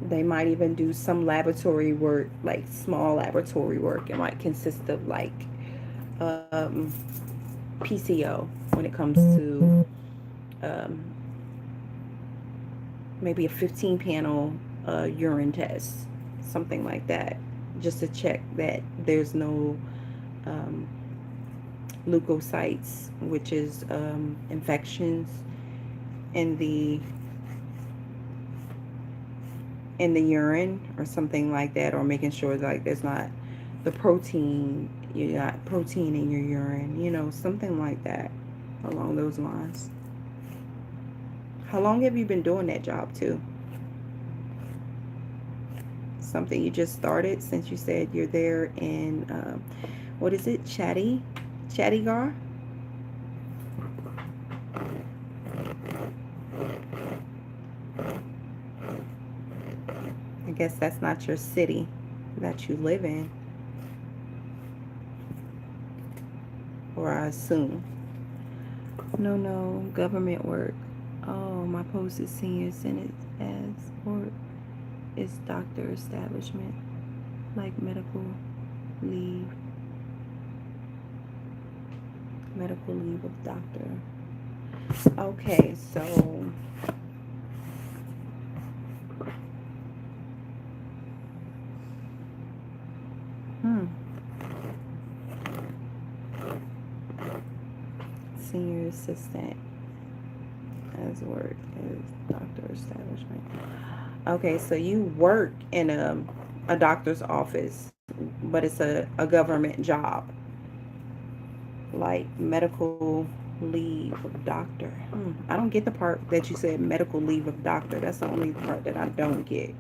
They might even do some laboratory work, like small laboratory work. It might consist of like um, PCO when it comes to um, maybe a 15 panel urine test, something like that, just to check that there's no um, leukocytes, which is infections in the urine or something like that, or making sure like there's not the protein, you got protein in your urine, you know, something like that along those lines. How long have you been doing that job too? Something you just started, since you said you're there in what is it, Chandigarh? I guess that's not your city that you live in, or I assume. No, government work. Oh, my post is senior senate as or is doctor establishment, like leave, medical leave of doctor. Okay, so senior assistant as work as doctor establishment. Okay, so you work in a doctor's office, but it's a government job, like medical leave of doctor. I don't get the part that you said medical leave of doctor. That's the only part that I don't get.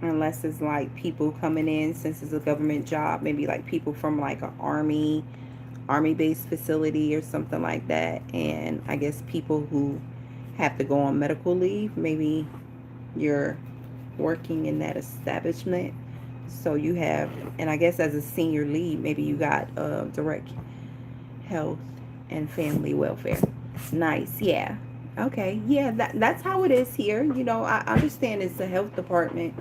Unless it's like people coming in, since it's a government job, maybe like people from like an army based facility or something like that, and I guess people who have to go on medical leave, maybe you're working in that establishment, so you have, and I guess as a senior lead, maybe you got direct health and family welfare. Nice. Yeah. Okay. Yeah, that's how it is here. You know, I understand it's a health department,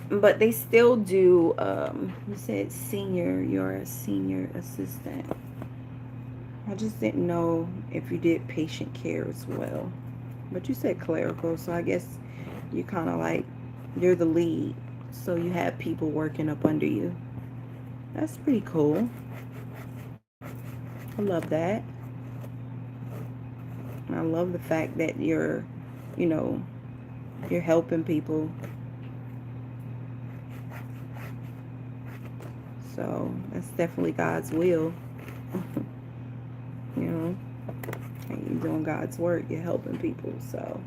but they still do you said senior, you're a senior assistant. I just didn't know if you did patient care as well. But you said clerical, so I guess you kind of like, you're the lead, so you have people working up under you. That's pretty cool. I love that. I love the fact that you know, you're helping people. So that's definitely God's will. You know, and you're doing God's work. You're helping people. So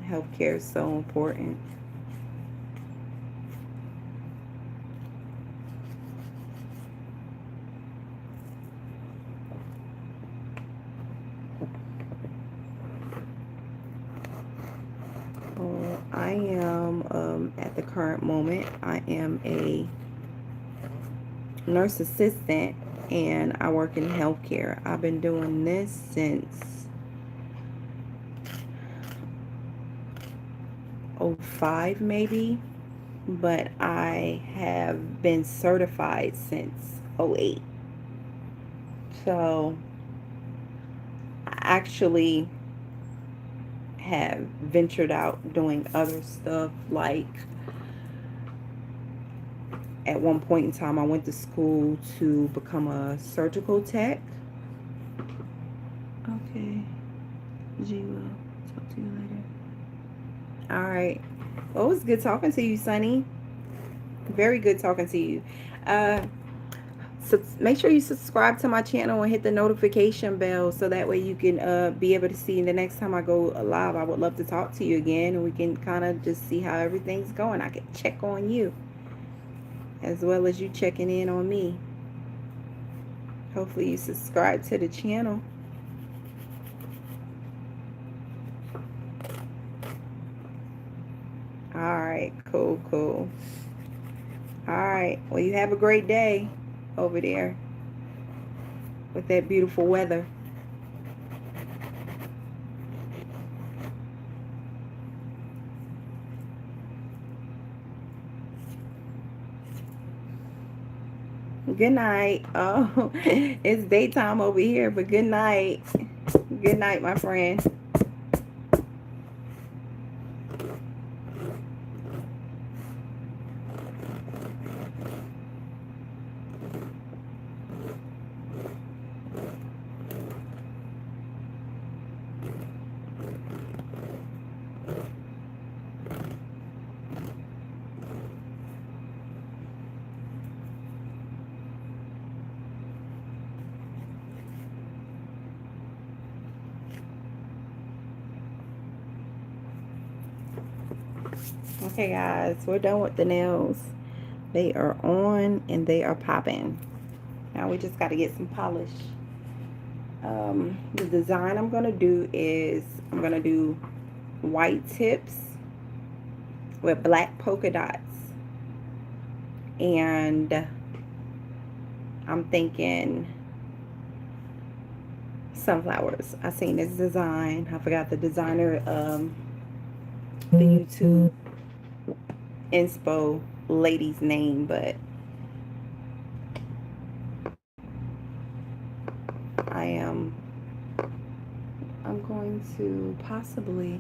healthcare is so important. Well, I am at the current moment, I am a nurse assistant, and I work in healthcare. I've been doing this since 05 maybe, but I have been certified since 08. So I actually have ventured out doing other stuff, like at one point in time I went to school to become a surgical tech. Okay, G will talk to you later. All right. Well, it was good talking to you, Sunny. Very good talking to you. So make sure you subscribe to my channel and hit the notification bell so that way you can be able to see the next time I go live. I would love to talk to you again, and we can kind of just see how everything's going. I can check on you as well as you checking in on me. Hopefully you subscribe to the channel. All right, cool. All right, well, you have a great day over there with that beautiful weather. Good night. Oh, it's daytime over here, but good night. Good night, my friend. Okay, guys, we're done with the nails. They are on and they are popping. Now we just got to get some polish. The design I'm going to do is I'm going to do white tips with black polka dots. And I'm thinking sunflowers. I seen this design. I forgot the designer, the YouTube inspo lady's name, but I'm going to possibly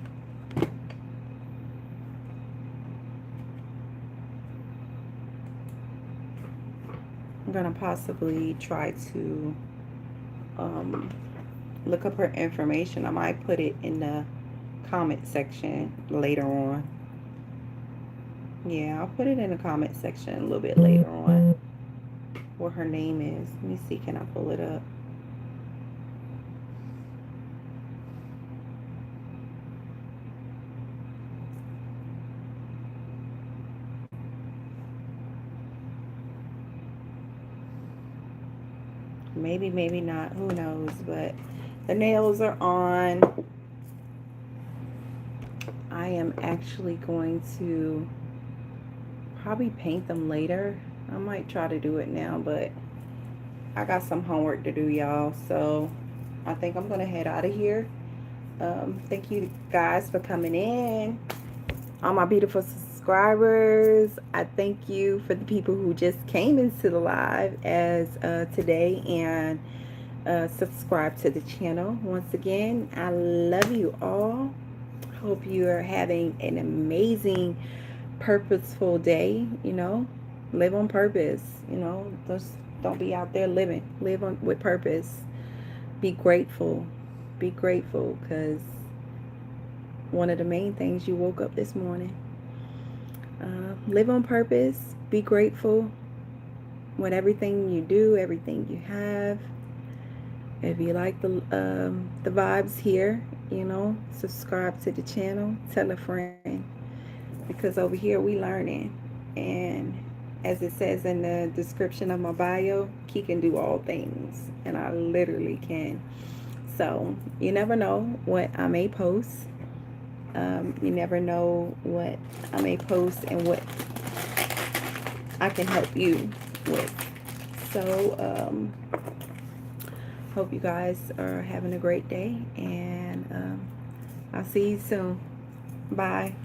try to look up her information. I might put it in the comment section later on. Yeah, I'll put it in the comment section a little bit later on what her name is. Let me see, can I pull it up? Maybe, maybe not. Who knows? But the nails are on. I am actually going to probably paint them later. I might try to do it now, but I got some homework to do, y'all. So I think I'm going to head out of here. Thank you guys for coming in. All my beautiful subscribers, I thank you for the people who just came into the live as today and subscribe to the channel. Once again, I love you all. Hope you are having an amazing, purposeful day. You know, live on purpose. You know, just don't be out there living. Live on with purpose. Be grateful. Be grateful, because one of the main things, you woke up this morning. Live on purpose. Be grateful with everything you do, everything you have. If you like the vibes here, you know, subscribe to the channel. Tell a friend, because over here we learning. And as it says in the description of my bio, Key can do all things, and I literally can. So you never know what I may post. You never know what I may post and what I can help you with. So hope you guys are having a great day, and I'll see you soon. Bye.